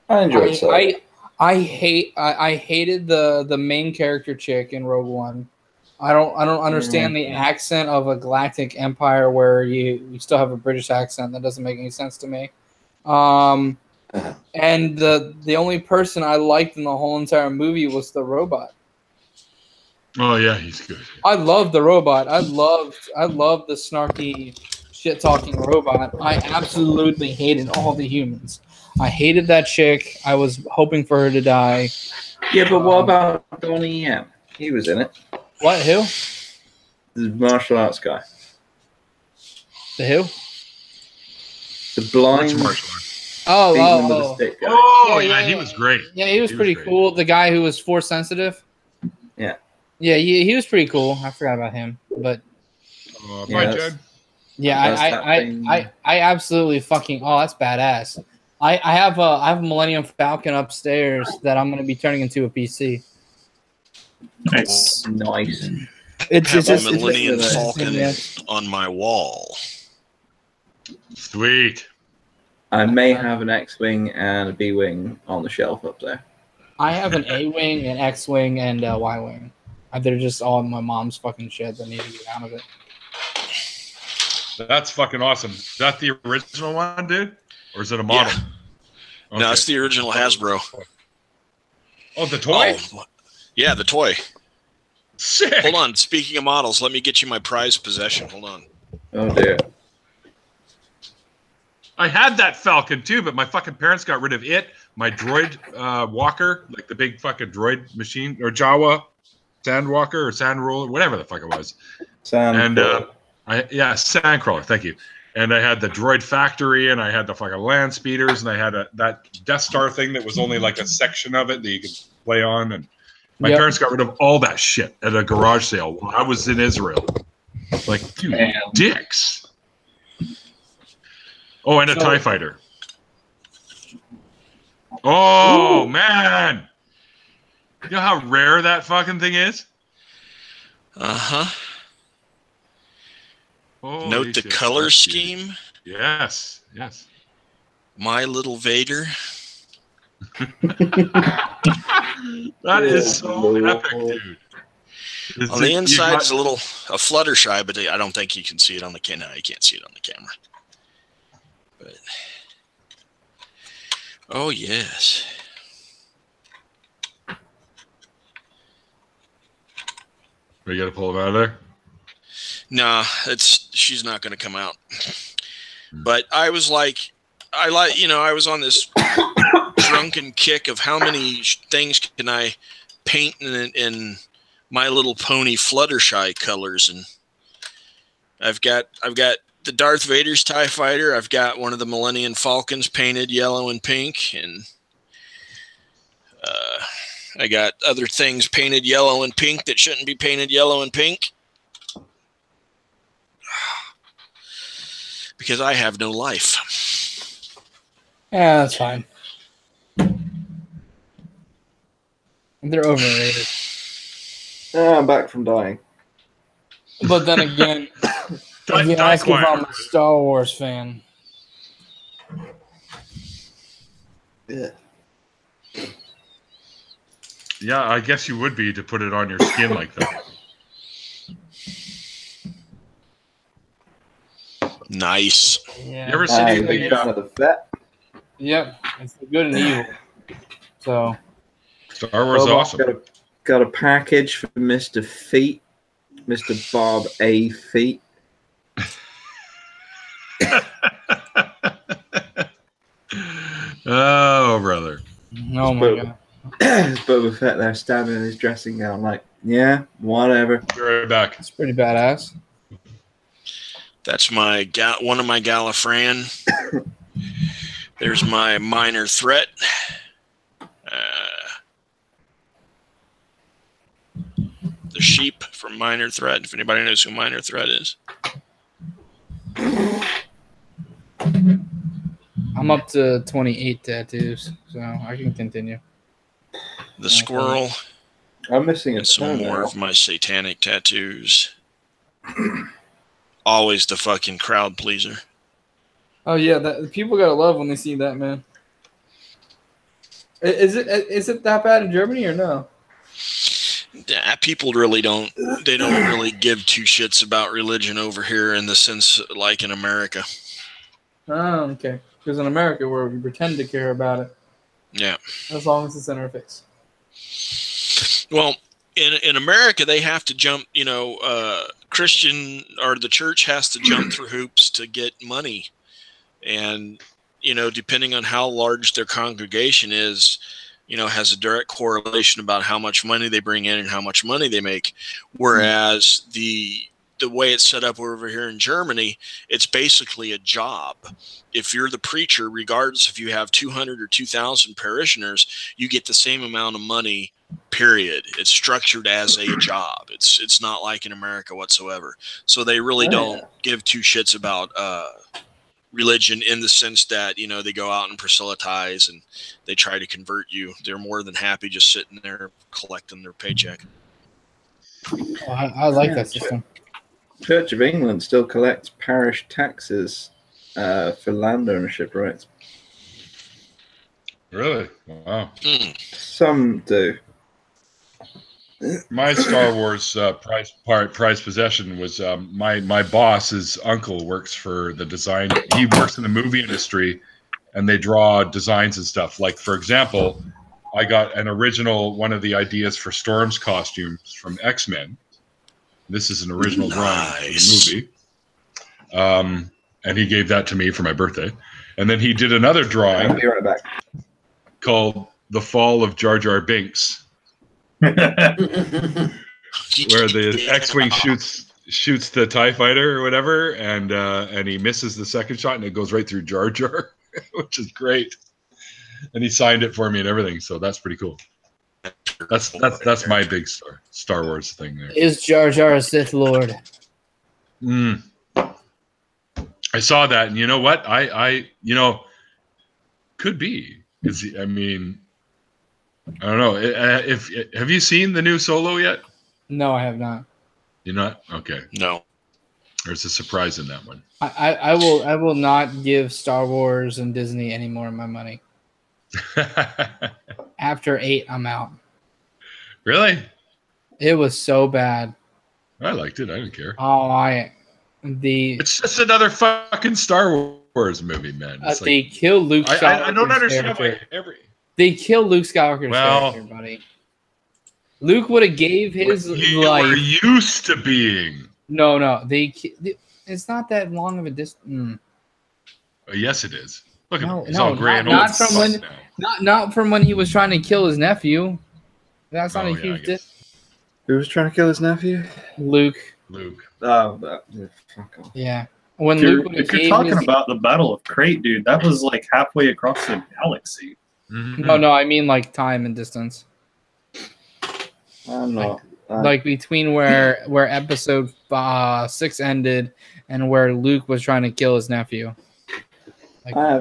I enjoyed Solo. I hated the main character chick in Rogue One. I don't understand the accent of a galactic empire where you still have a British accent. That doesn't make any sense to me. And the only person I liked in the whole entire movie was the robot. Oh yeah, he's good. I loved the robot. I loved the snarky, shit talking robot. I absolutely hated all the humans. I hated that chick. I was hoping for her to die. Yeah, but what about Donnie Yen? He was in it. What? Who? The martial arts guy. The who? The blind. Oh, stick guy. Yeah, he was great. Yeah, he was pretty cool. The guy who was force sensitive. Yeah. Yeah, he was pretty cool. I forgot about him, but. Bye, Jed. Yeah, I absolutely fucking. Oh, that's badass. I have a Millennium Falcon upstairs that I'm going to be turning into a PC. Nice. It's a Millennium Falcon on my wall. Sweet. I may have an X-wing and a B-wing on the shelf up there. I have an A-wing, an X-wing, and a Y-wing. They're just all my mom's fucking shit that need to get out of it. That's fucking awesome. Is that the original one, dude? Or is it a model? Yeah. Okay. No, it's the original Hasbro. Oh, the toy? Oh, yeah, the toy. Sick. Hold on. Speaking of models, let me get you my prized possession. Hold on. Oh, dear. I had that Falcon, too, but my fucking parents got rid of it. My droid walker, like the big fucking droid machine, or Jawa sand walker or sand roller, whatever the fuck it was. Sandcrawler, thank you. And I had the droid factory, and I had the fucking land speeders, and I had that Death Star thing that was only like a section of it that you could play on. And my parents got rid of all that shit at a garage sale while I was in Israel. Like, dude, dicks. Oh, and a TIE fighter. Oh, man. You know how rare that fucking thing is? Uh-huh. Holy Note the shit, color scheme. Yes. My little Vader. That is so epic, dude. On the inside, it's a Fluttershy, but I don't think you can see it on the camera. No, you can't see it on the camera. But oh yes. We got to pull him out of there. Nah, she's not going to come out. But I was like, I was on this drunken kick of how many things can I paint in My Little Pony Fluttershy colors, and I've got the Darth Vader's TIE Fighter. I've got one of the Millennium Falcons painted yellow and pink, and I got other things painted yellow and pink that shouldn't be painted yellow and pink. Because I have no life. Yeah, that's fine. They're overrated. I'm back from dying. But then again, if you ask if I'm a Star Wars fan. Yeah. Yeah, I guess you would be to put it on your skin like that. Nice. Yeah. You ever see the big fan of the Fett? Yep, it's the good and evil. So Star Wars is awesome. Got a package for Mr. Feet, Mr. Bob A. Feet. Oh, brother. Oh my god. Boba Fett there standing in his dressing gown, like, yeah, whatever. Be right back. It's pretty badass. That's one of my Gallifreyan. There's my Minor Threat. The sheep from Minor Threat. If anybody knows who Minor Threat is. I'm up to 28 tattoos, so I can continue. The squirrel. I'm missing a and some more of my satanic tattoos. Always the fucking crowd pleaser. Oh yeah, that people gotta love when they see that, man. Is it that bad in Germany or no? Yeah, people really don't. They don't really give two shits about religion over here in the sense like in America. Oh, okay. Because in America, where we pretend to care about it. Yeah. As long as it's in our face. Well, in America, they have to jump. Christian or the church has to jump through hoops to get money, and depending on how large their congregation is, has a direct correlation about how much money they bring in and how much money they make. Whereas the way it's set up over here in Germany, it's basically a job. If you're the preacher, regardless if you have 200 or 2,000 parishioners, you get the same amount of money, period. It's structured as a job. It's not like in America whatsoever. So they really don't give two shits about religion in the sense that, they go out and proselytize and they try to convert you. They're more than happy just sitting there collecting their paycheck. Oh, I like that system. Church of England still collects parish taxes for land ownership rights. Really? Wow. Some do. My Star Wars prize possession was my boss's uncle works for the design. He works in the movie industry, and they draw designs and stuff. Like, for example, I got an original one of the ideas for Storm's costumes from X-Men. This is an original drawing of the movie. And he gave that to me for my birthday. And then he did another drawing I'll be right back. called The Fall of Jar Jar Binks. Where the X-Wing shoots the TIE fighter or whatever, and he misses the second shot and it goes right through Jar Jar, which is great. And he signed it for me and everything, so that's pretty cool. That's my big Star Wars thing there. Is Jar Jar a Sith Lord? I saw that, and you know what? I could be. I mean, I don't know. Have you seen the new Solo yet? No, I have not. You're not? Okay. No. There's a surprise in that one. I will not give Star Wars and Disney any more of my money. After 8, I'm out. Really? It was so bad. I liked it. I didn't care. It's just another fucking Star Wars movie, man. They kill Luke Skywalker. I don't understand why They kill Luke Skywalker's character, buddy. Luke would have gave his life. Were used to being. No. It's not that long of a distance. Yes, it is. Look at him. He's all gray and old. Not from when he was trying to kill his nephew. That's not a huge distance. Who was trying to kill his nephew? Luke. Oh, fuck off. Yeah. When Luke if you're talking about the Battle of Crate, dude, that was like halfway across the galaxy. Mm-hmm. No, I mean like time and distance. I'm not. Like between where episode 6 ended and where Luke was trying to kill his nephew. Like, I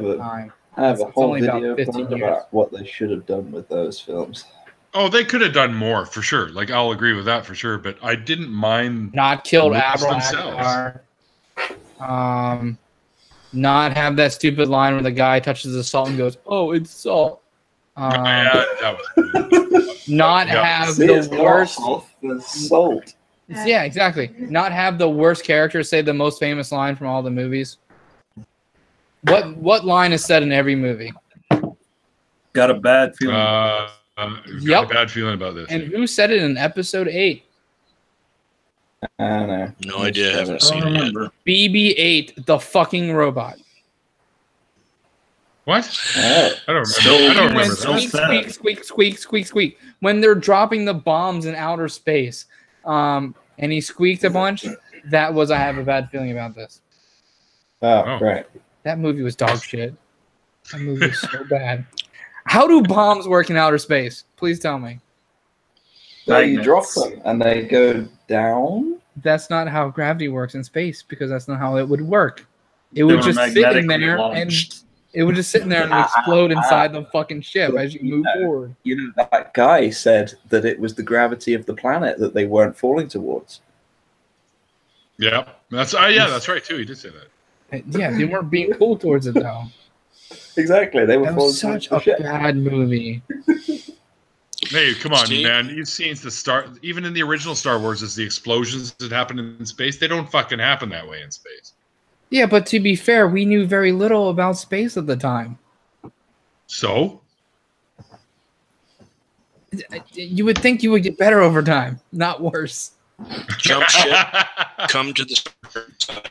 have a whole video about what they should have done with those films. Oh, they could have done more for sure. Like, I'll agree with that for sure. But I didn't mind not killed ARRR. Not have that stupid line where the guy touches the salt and goes, "Oh, it's salt." That was not have the worst salt. Yeah, exactly. Not have the worst character say the most famous line from all the movies. What line is said in every movie? Got a bad feeling. Got a bad feeling about this. And who said it in episode 8? I don't know. No idea. I haven't seen it yet. BB-8, the fucking robot. What? I don't remember. Squeak. When they're dropping the bombs in outer space, and he squeaked a bunch, that was I have a bad feeling about this. Oh, right. That movie was dog shit. That movie was so bad. How do bombs work in outer space? Please tell me. So you drop them and they go down? That's not how gravity works in space because that's not how it would work. It would just sit in there and It would just sit there and explode inside the fucking ship as you move forward. You know, that guy said that it was the gravity of the planet that they weren't falling towards. Yeah, that's right too. He did say that. Yeah, they weren't being pulled towards it though. Exactly, they were. That was such a bad movie. Hey, come on, man! You've seen the Star. Even in the original Star Wars, is the explosions that happen in space. They don't fucking happen that way in space. Yeah, but to be fair, we knew very little about space at the time. So? You would think you would get better over time, not worse. Jump ship, come to the side.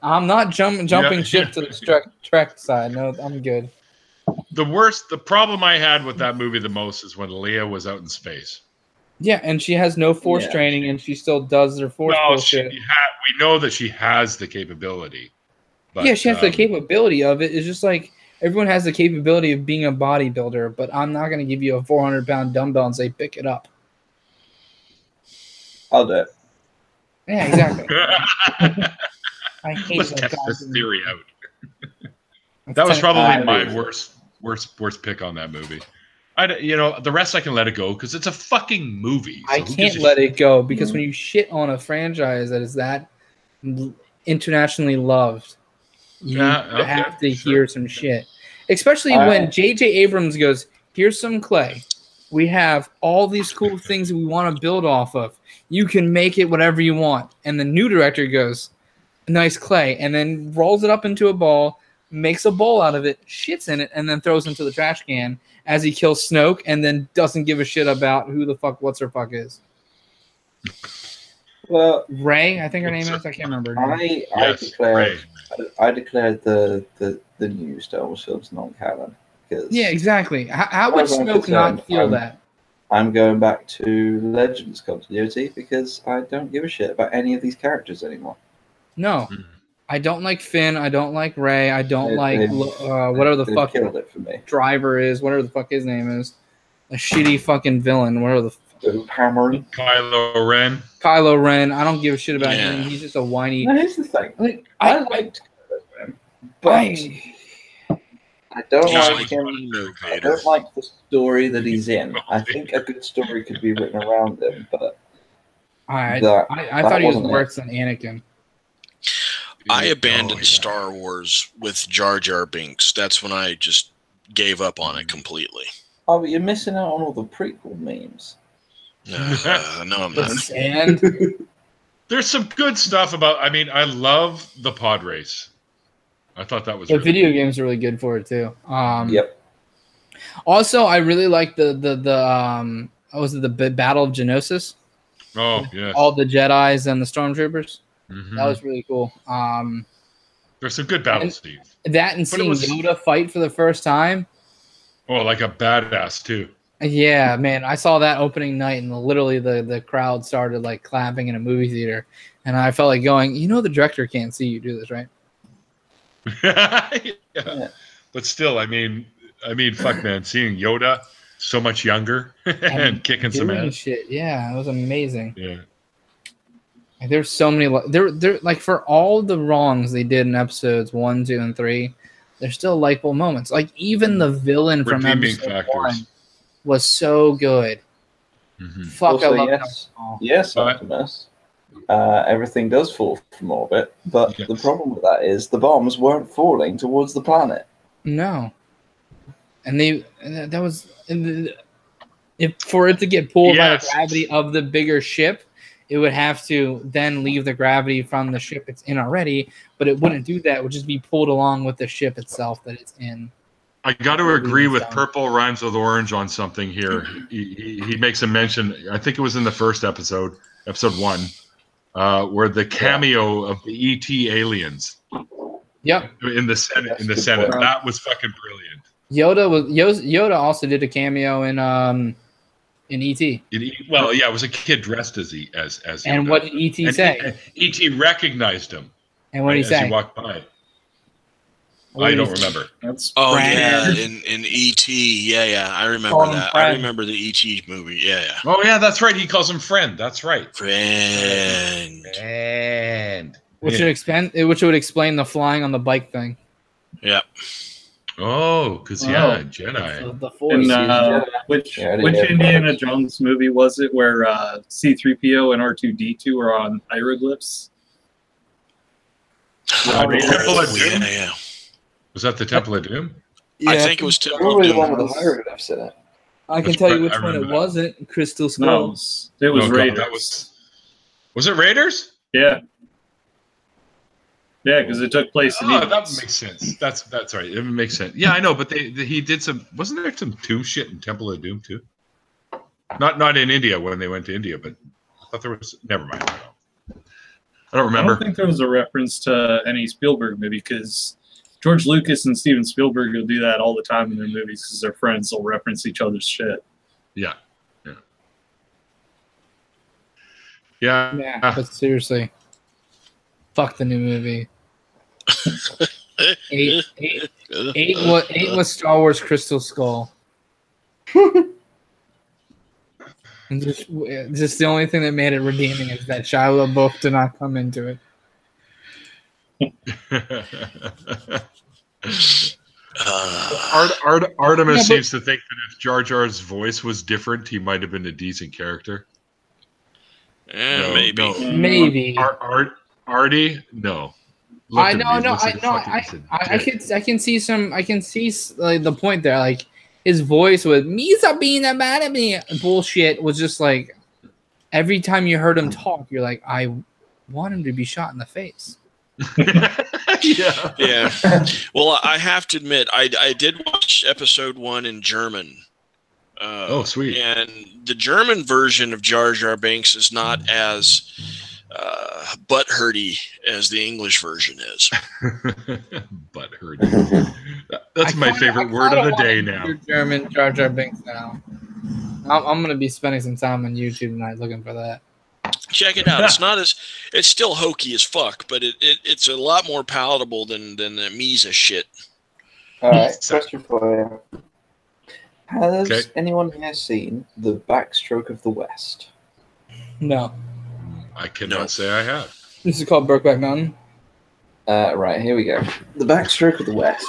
I'm not jumping ship to the Trek side. No, I'm good. The problem I had with that movie the most is when Leia was out in space. Yeah, and she has no force training, and she still does her force bullshit. We know that she has the capability. But, yeah, she has the capability of it. It's just like everyone has the capability of being a bodybuilder, but I'm not going to give you a 400-pound dumbbell and say, pick it up. I'll do it. Yeah, exactly. I hate Let's that test guy. this theory out. That was probably my worst pick on that movie. The rest I can let it go because it's a fucking movie. So I can't let it go because when you shit on a franchise that is that internationally loved, you have to hear some shit. Especially when J.J. Abrams goes, here's some clay. We have all these cool things that we want to build off of. You can make it whatever you want. And the new director goes, nice clay, and then rolls it up into a ball, makes a bowl out of it, shits in it, and then throws into the trash can as he kills Snoke and then doesn't give a shit about who the fuck what's her fuck is. Well, Ray, I think her name is. I can't remember. I declared the new Star Wars films non-canon. Yeah, exactly. How would Snoke not feel that? I'm going back to Legends continuity because I don't give a shit about any of these characters anymore. No. I don't like Finn. I don't like Ray. I don't like whatever the fuck killed it for me. Driver is. Whatever the fuck his name is. A shitty fucking villain. Whatever the Cameron. Kylo Ren. Kylo Ren. I don't give a shit about him. He's just a whiny. Now, here's the thing. I liked Kylo Ren, but I don't like him. I don't like the story that he's in. I think a good story could be written around him, but I thought he was worse than Anakin. I abandoned Star Wars with Jar Jar Binks. That's when I just gave up on it completely. Oh, but you're missing out on all the prequel memes. No, I'm not. And there's some good stuff about. I mean, I love the pod race. I thought that was the video games are really good for it too. Yep. Also, I really like the was it the Battle of Geonosis? Oh yeah. All the Jedis and the Stormtroopers. Mm-hmm. That was really cool. There's some good battle scenes. That and seeing Yoda fight for the first time. Oh, like a badass too. Yeah, man. I saw that opening night and literally the crowd started like clapping in a movie theater. And I felt like going, the director can't see you do this, right? Yeah. But still, I mean, fuck, man. Seeing Yoda so much younger and kicking some ass. Shit. Yeah, it was amazing. Yeah. Like, there's so many. There, like for all the wrongs they did in episodes 1, 2, and 3, there's still likable moments. Like even the villain from episode 1 was so good. Mm-hmm. Fuck, also, I love yes, Optimus. Everything does fall from orbit, but the problem with that is the bombs weren't falling towards the planet. No, and for it to get pulled by the gravity of the bigger ship, it would have to then leave the gravity from the ship it's in already, but it wouldn't do that. It would just be pulled along with the ship itself that it's in. I got to agree with Purple Rhymes with Orange on something here. He makes a mention, I think it was in the first episode 1, where the cameo of the ET aliens. Yep. In the Senate. That was fucking brilliant. Yoda also did a cameo in E.T. It was a kid dressed as Yoda. And what did E.T. say? E.T. recognized him. And what did he say? As he walked by. I don't remember. In E.T. Yeah, I remember that. I remember the E.T. movie. Yeah. Oh yeah, that's right. He calls him friend. That's right. Friend. Which would explain the flying on the bike thing. Yeah. Oh, because Jedi. The Force. And which Indiana Jones movie was it where C-3PO and R2-D2 are on hieroglyphs? Temple of Doom. Yeah. Was that the Temple of Doom? Yeah, I think it was Temple of Probably the Doom. one with the hieroglyphs in it. I can tell you which one it wasn't. Crystal Skull. No, it was Raiders. God, was it Raiders? Yeah. Yeah, because it took place in that makes sense. That's right. It makes sense. Yeah, I know, but he did some. Wasn't there some Tomb shit in Temple of Doom too? Not in India when they went to India, but I thought there was. Never mind. I don't remember. I don't think there was a reference to any Spielberg movie because George Lucas and Steven Spielberg will do that all the time in their movies because they're friends. They'll reference each other's shit. Yeah. Yeah, but seriously, fuck the new movie. Eight was Star Wars Crystal Skull. And just the only thing that made it redeeming is that Shia LaBeouf did not come into it. Artemis seems to think that if Jar Jar's voice was different, he might have been a decent character. Maybe. No. Maybe. Artie? No. I can see like the point there. Like his voice with "Misa being a mad at me" bullshit was just like every time you heard him talk, you're like, I want him to be shot in the face. Yeah. Well, I have to admit, I did watch episode 1 in German. Oh, sweet. And the German version of Jar Jar Binks is not as butt-hurty as the English version is. Butt-hurty. That's my favorite word of the day now. German Jar Jar Binks now. I'm going to be spending some time on YouTube tonight looking for that. Check it out. It's still hokey as fuck, but it's a lot more palatable than the Misa shit. All right, question for you. Has anyone here seen The Backstroke of the West? No. I cannot say I have. This is called Brokeback Mountain. Right, here we go. The Backstroke of the West.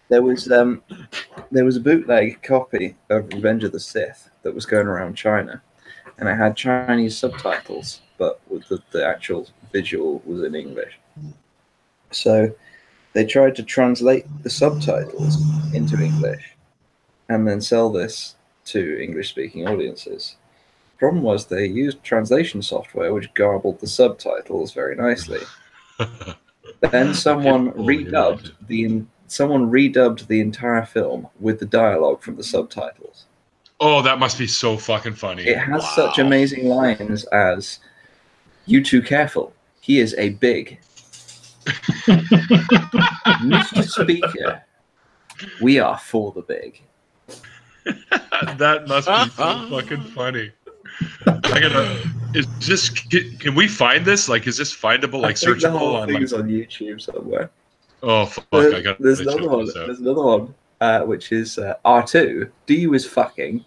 There was a bootleg copy of Revenge of the Sith that was going around China, and it had Chinese subtitles, but with the actual visual was in English. So they tried to translate the subtitles into English and then sell this to English-speaking audiences. Problem was they used translation software which garbled the subtitles very nicely. Then someone redubbed the entire film with the dialogue from the subtitles. Oh, that must be so fucking funny. It has such amazing lines as, "You too careful. He is a big." "Mr. Speaker, we are for the big." That must be so fucking funny. Can we find this? Like, is this findable? Like, searchable the whole on? Thing's on YouTube somewhere. Oh fuck! There's another one. There's another one, which is R2. "Do is fucking."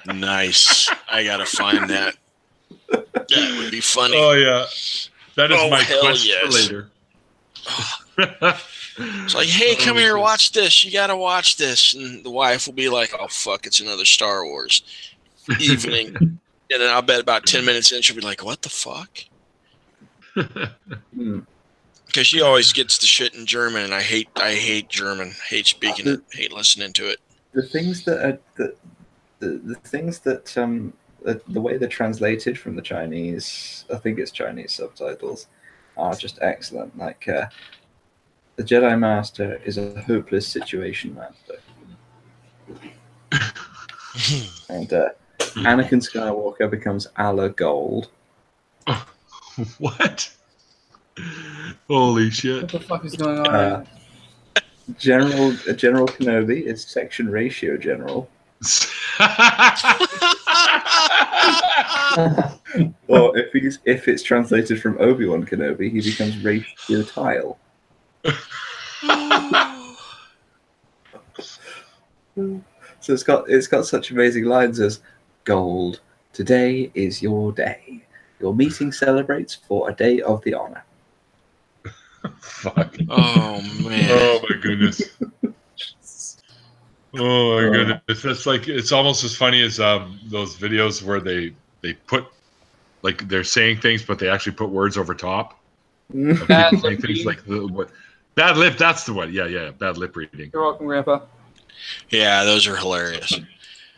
Nice. I gotta find that. That would be funny. Oh yeah, that is my quest for later. It's like, hey, come here, watch this. You gotta watch this, and the wife will be like, "Oh fuck, it's another Star Wars evening," and then I'll bet about 10 minutes in, she'll be like, "What the fuck?" Because she always gets the shit in German, and I hate German. Hate speaking it. Hate listening to it. The things that are the things that the way they're translated from the Chinese, I think it's Chinese subtitles, are just excellent. Like the Jedi Master is a hopeless situation master, and Anakin Skywalker becomes Allah Gold. What? Holy shit! What the fuck is going on? General Kenobi is Section Ratio General. Or if it's translated from Obi-Wan Kenobi, he becomes Ratio Tile. So it's got such amazing lines as, "Gold, today is your day. Your meeting celebrates for a day of the honor." Fuck. Oh man. Oh my goodness. Oh my goodness. That's like, it's almost as funny as those videos where they put, like, they're saying things, but they actually put words over top. Bad People saying lip things reading. like what? Bad lip. That's the one. Yeah. Bad lip reading. You're welcome, Grandpa. Yeah, those are hilarious.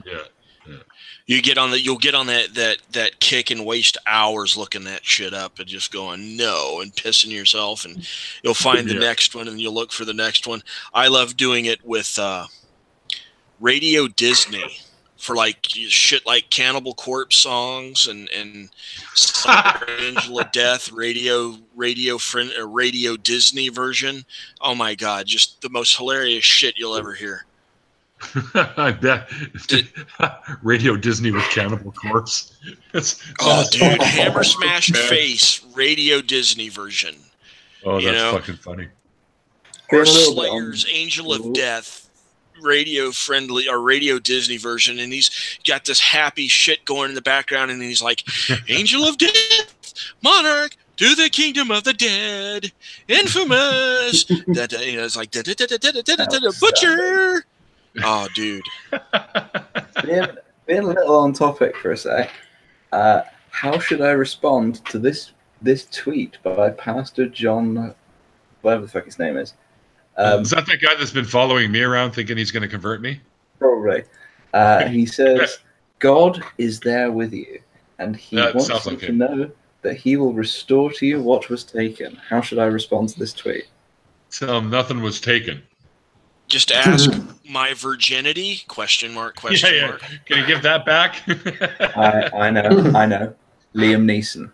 Yeah. You'll get on that kick and waste hours looking that shit up and just going no and pissing yourself, and you'll find the next one and you'll look for the next one. I love doing it with Radio Disney for like shit like Cannibal Corpse songs and Angel of Death Radio Disney version. Oh my god, just the most hilarious shit you'll ever hear. I bet. Radio Disney with Cannibal Corpse. Dude, Hammer Smashed Face Radio Disney version. Oh, that's fucking funny. Or Slayer's Angel of Death radio friendly or Radio Disney version, and he's got this happy shit going in the background, and he's like, Angel of Death, Monarch to the kingdom of the dead, infamous. It's like butcher. Oh, dude. Being a little on topic for a sec, how should I respond to this tweet by Pastor John, whatever the fuck his name is? Is that guy that's been following me around thinking he's going to convert me? Probably. He says, God is there with you, and he wants you to know that he will restore to you what was taken. How should I respond to this tweet? Tell him nothing was taken. Just ask my virginity? Question mark. Can you give that back? I know. Liam Neeson.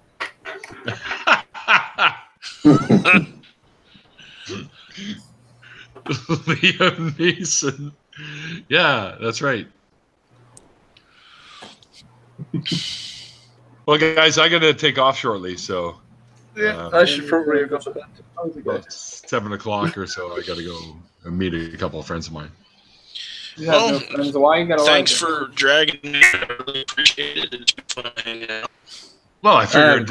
Liam Neeson. Yeah, that's right. Well, guys, I got to take off shortly, so. Yeah, I should probably have got to bed. About 7 o'clock or so, I got to go and meet a couple of friends of mine. Well, no friends. Why you gotta thanks for dragging me. I really appreciate it. It's been fun hanging out. Well, I figured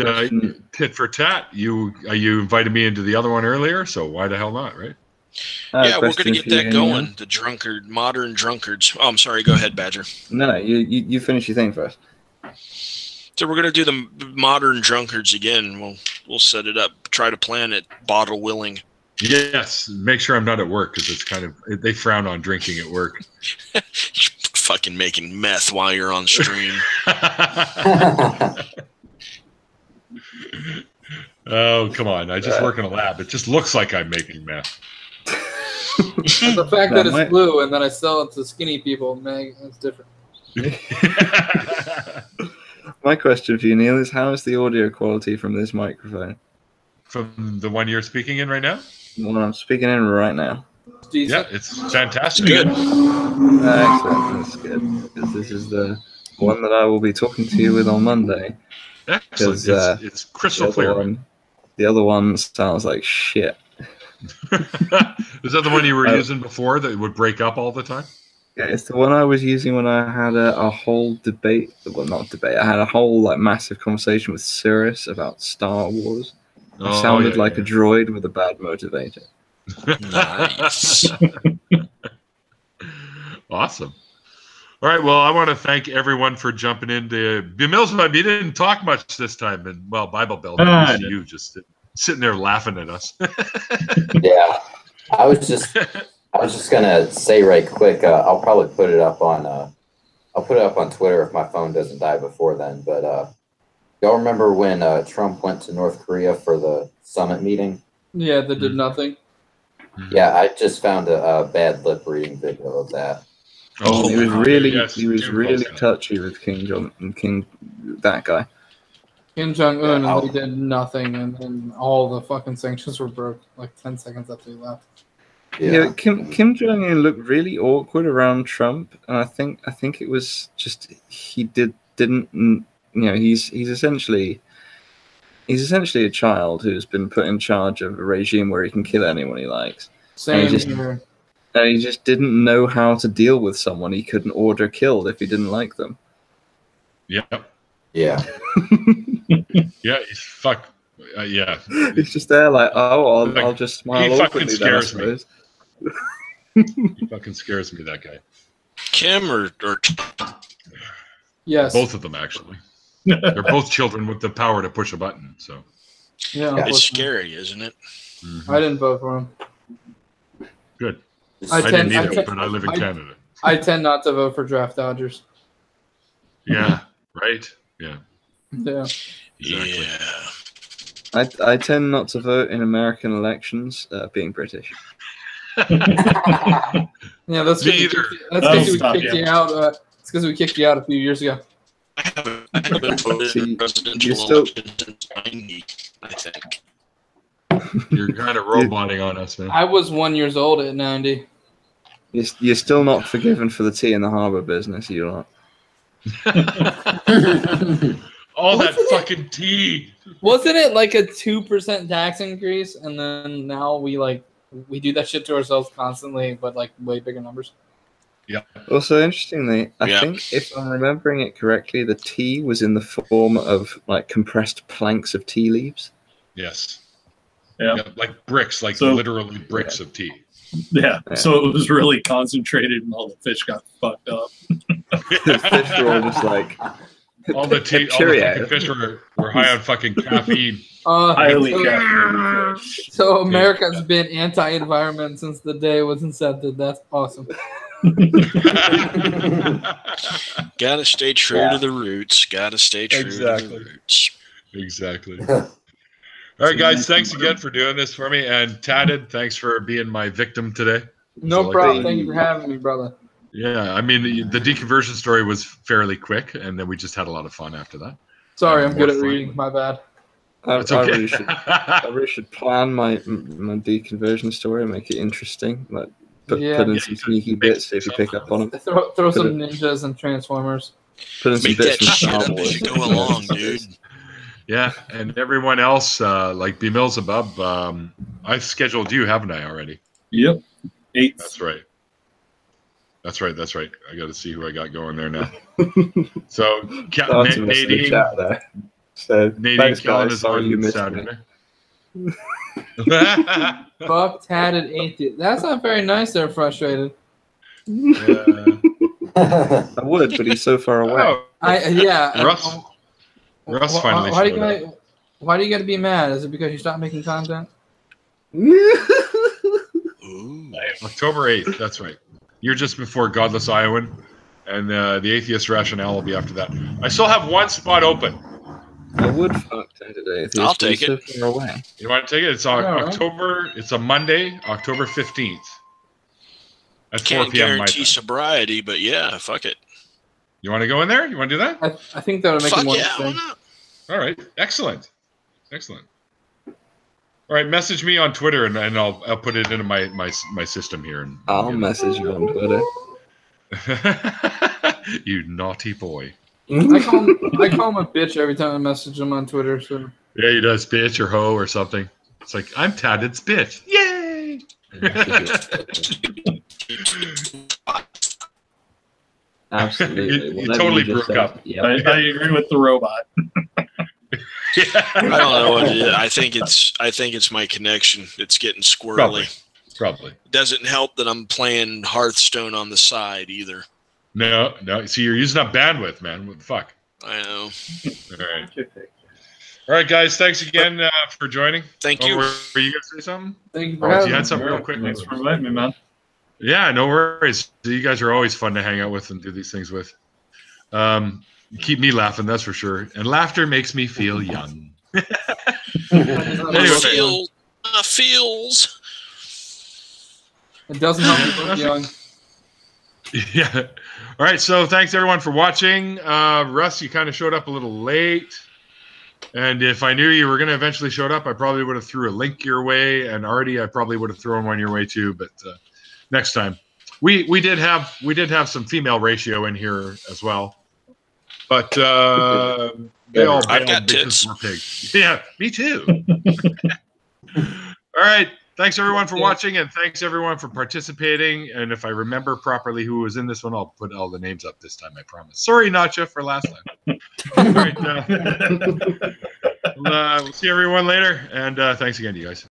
tit for tat. You invited me into the other one earlier, so why the hell not, right? Yeah, we're going to get that going. The modern drunkards. Oh, I'm sorry. Go ahead, Badger. No, you finish your thing first. So we're going to do the modern drunkards again. We'll set it up. Try to plan it bottle willing. Yes, make sure I'm not at work because it's kind of they frown on drinking at work. Fucking making meth while you're on stream. Oh, come on! I just work in a lab. It just looks like I'm making meth. The fact that it's blue and then I sell it to skinny people, man, that's different. My question for you, Neil, is how is the audio quality from this microphone? From the one you're speaking in right now? The one I'm speaking in right now. Yeah, it's fantastic. Good. Excellent. That's good. Because this is the one that I will be talking to you with on Monday. Excellent. It's crystal clear. The other one sounds like shit. Is that the one you were using before that would break up all the time? Yeah, it's the one I was using when I had a whole debate. Well, not debate. I had a whole massive conversation with Cirrus about Star Wars. I sounded like a droid with a bad motivator. Nice. Awesome. All right. Well, I want to thank everyone for jumping into Millsman. You didn't talk much this time, and Bible Belt, you just sitting there laughing at us. Yeah, I was just gonna say right quick. I'll probably put it up on. I'll put it up on Twitter if my phone doesn't die before then. But y'all remember when Trump went to North Korea for the summit meeting? Yeah, that did nothing. Yeah, I just found a bad lip reading video of that. Oh, he was really touchy with that guy. Kim Jong-un, and they did nothing, and then all the fucking sanctions were broke like 10 seconds after he left. Yeah, Kim Jong-un looked really awkward around Trump, and I think it was just he's essentially a child who's been put in charge of a regime where he can kill anyone he likes. Same here. And he just didn't know how to deal with someone he couldn't order killed if he didn't like them. Yep. Yeah. Yeah, Yeah. He's just there like, oh, I'll just smile. He fucking awkwardly then, I scares me. suppose. He fucking scares me, that guy. Kim or Yes. Both of them, actually. They're both children with the power to push a button. So Yeah, it's scary, isn't it? Mhm. I didn't vote for him. Good. I didn't tend- either, I- but I live in Canada. I tend not to vote for draft dodgers. Yeah. Right. Yeah. Yeah. Exactly. Yeah. I tend not to vote in American elections, being British. Yeah, that's Me because either. we kicked you out. It's because we kicked you out a few years ago. I haven't been voted See, in presidential you're still- election since '90, I think. You're kind of roboting on us, man. I was 1 year old at 90. You're still not forgiven for the tea in the harbour business, you lot. All that fucking tea. Wasn't it like a 2% tax increase, and then now we do that shit to ourselves constantly, but like way bigger numbers? Yeah. Also, interestingly, I Yeah. think if I'm remembering it correctly, the tea was in the form of like compressed planks of tea leaves. Yes. Yeah. Like bricks, like So- literally bricks of tea. Yeah. So it was really concentrated, and all the fish got fucked up. The fish were all just like All the tea, all the fucking fish were high on fucking caffeine. Highly so, caffeinated fish. so America's been anti-environment since the day it was incepted. That's awesome. Gotta stay true to the roots. Gotta stay true to Exactly. the roots. Exactly. All right, guys. Thanks again for doing this for me. And Tatted, thanks for being my victim today. No So, problem. like, Thank you for having me, brother. Yeah, I mean, the deconversion story was fairly quick, and then we just had a lot of fun after that. Sorry, Yeah, I'm good more at fun. reading. My bad. I It's okay. really should plan my deconversion story and make it interesting. Like put Yeah. in some sneaky bits, see if you pick up on them. Throw some ninjas and Transformers. Put in some Make that bits from shit Star up Wars. as you go along, dude. Yeah, and everyone else, like B Mills and Bub, I've scheduled you, haven't I already? Yep. 8. That's right. That's right. I got to see who I got going there now. So, Lots of us in the Nadine, chat there. So Nadine thanks, Kellen guys. is Sorry you on missed Saturday. me. Fuck Tatted Atheist. That's not very nice. They're frustrated. I would, but he's so far away. Oh, Russ finally why do showed you up. gotta, why do you got to be mad? Is it because you stopped making content? Ooh. October 8th, that's right. You're just before Godless Iowan, and the Atheist Rationale will be after that. I still have one spot open. I would fuck Tatted Atheist. I'll but he's take it. So far away. You want to take it? It's October. It's a Monday, October 15th. At 4 Can't p.m. my guarantee time. sobriety, but yeah, fuck it. You want to go in there? You want to do that? I think that would make it Fuck more yeah, why interesting. not? All right. Excellent. All right. Message me on Twitter, and I'll put it into my system here. And I'll message you on Twitter. You naughty boy. I call him a bitch every time I message him on Twitter. So Yeah, he does, bitch or hoe or something. It's like, I'm Tatted's bitch. Yay! Absolutely. You Whatever totally just broke said. up. Yep. I agree with the robot. I don't know what it is. I think it's my connection. It's getting squirrely. Probably. It doesn't help that I'm playing Hearthstone on the side either. No. See, you're using up bandwidth, man. What the fuck? I know. All right, guys. Thanks again for joining. Thank you. Were you going to say something? thank you for Oh, having you me. had something real quick. Thanks for inviting me, man. Yeah, no worries. You guys are always fun to hang out with and do these things with. Keep me laughing, that's for sure. And laughter makes me feel young. Anyway. Feels. It doesn't help me look young. Yeah. All right. So thanks everyone for watching. Russ, you kind of showed up a little late. And if I knew you were going to eventually show up, I probably would have threw a link your way. And Artie, I probably would have thrown one your way too. But next time, we did have some female ratio in here as well. But they all I've got because tits. we're pigs. Yeah, me too. All right. Thanks everyone for watching, and thanks everyone for participating. And if I remember properly who was in this one, I'll put all the names up this time, I promise. Sorry, Nacha, for last time. All right, We'll see everyone later, and thanks again to you guys.